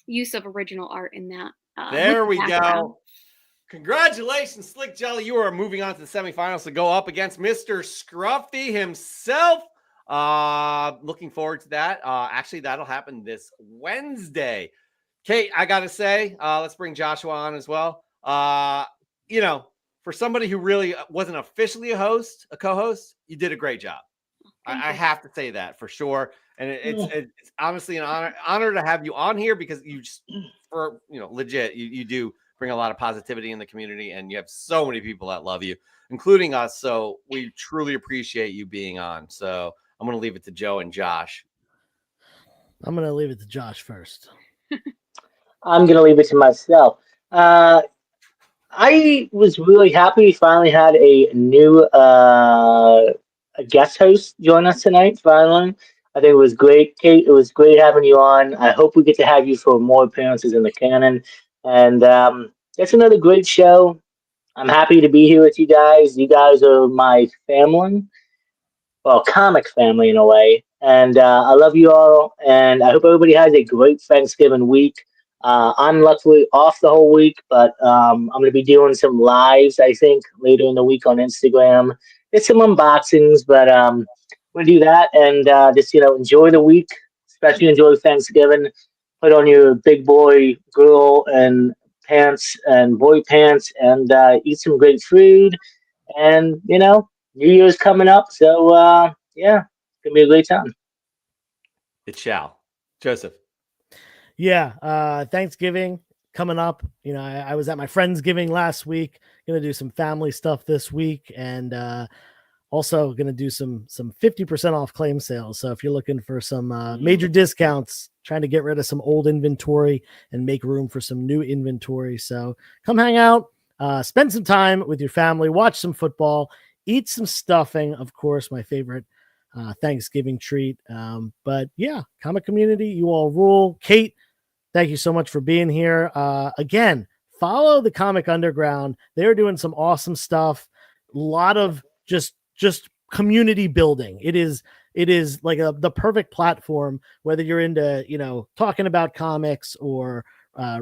use of original art in that. There we go. Congratulations, Slick Jelly. You are moving on to the semifinals to go up against Mr. Scruffy himself. Looking forward to that. Actually, that'll happen this Wednesday. Kate, I gotta say, let's bring Joshua on as well. For somebody who really wasn't officially a co-host, you did a great job. I have to say that for sure. And it's honestly an honor to have you on here because you just, legit, you do bring a lot of positivity in the community and you have so many people that love you, including us. So we truly appreciate you being on. So I'm going to leave it to Joe and Josh. I'm going to leave it to Josh first. I'm going to leave it to myself. I was really happy we finally had a new a guest host join us tonight, finally. I think it was great, Kate. It was great having you on. I hope we get to have you for more appearances in the canon. And it's another great show. I'm happy to be here with you guys. You guys are my family. comic family in a way. And I love you all, and I hope everybody has a great Thanksgiving week. I'm luckily off the whole week, but I'm going to be doing some lives, I think, later in the week on Instagram. It's some unboxings, but we'll do that and just, enjoy the week, especially enjoy Thanksgiving. Put on your big boy, girl, and pants and boy pants and eat some great food. And, New Year's coming up. So, yeah, it's going to be a great time. It shall. Joseph. Yeah. Thanksgiving coming up. I was at my Friendsgiving last week. Going to do some family stuff this week. And also going to do some 50% off claim sales. So if you're looking for some major discounts, trying to get rid of some old inventory and make room for some new inventory. So come hang out, spend some time with your family, watch some football, eat some stuffing. Of course, my favorite Thanksgiving treat. But yeah, comic community, you all rule. Kate, thank you so much for being here. Again, follow the Comic Underground. They're doing some awesome stuff. A lot of just community building. It is like the perfect platform, whether you're into, talking about comics or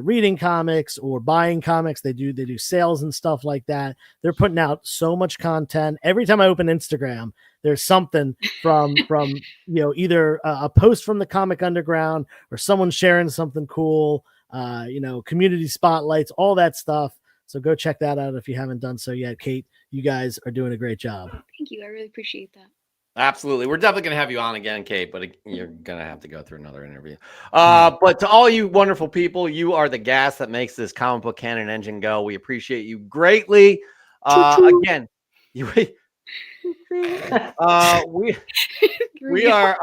reading comics or buying comics. They do sales and stuff like that. They're putting out so much content. Every time I open Instagram, there's something from either a post from the Comic Underground or someone sharing something cool, community spotlights, all that stuff. So go check that out if you haven't done so yet. Kate, you guys are doing a great job. Thank you. I really appreciate that. Absolutely. We're definitely going to have you on again, Kate, but you're going to have to go through another interview. But to all you wonderful people, you are the gas that makes this comic book canon engine go. We appreciate you greatly. Again, we are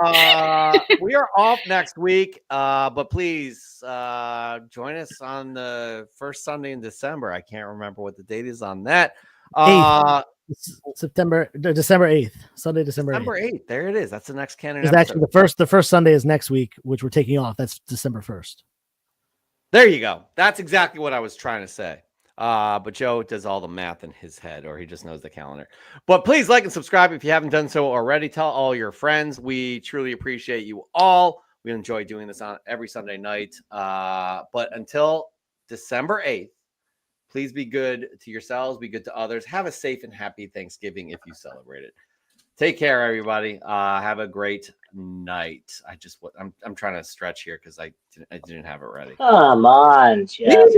off next week, but please join us on the first Sunday in December. I can't remember what the date is on that. December 8th, Sunday, December 8th. There it is. That's the next canon. It's actually the first Sunday is next week, which we're taking off. That's December 1st. There you go. That's exactly what I was trying to say. But Joe does all the math in his head, or he just knows the calendar. But please like and subscribe if you haven't done so already. Tell all your friends. We truly appreciate you all. We enjoy doing this on every Sunday night. But until December 8th, please be good to yourselves, be good to others. Have a safe and happy Thanksgiving if you celebrate it. Take care, everybody. Have a great night. I'm trying to stretch here because I didn't have it ready. Come on, Jeff.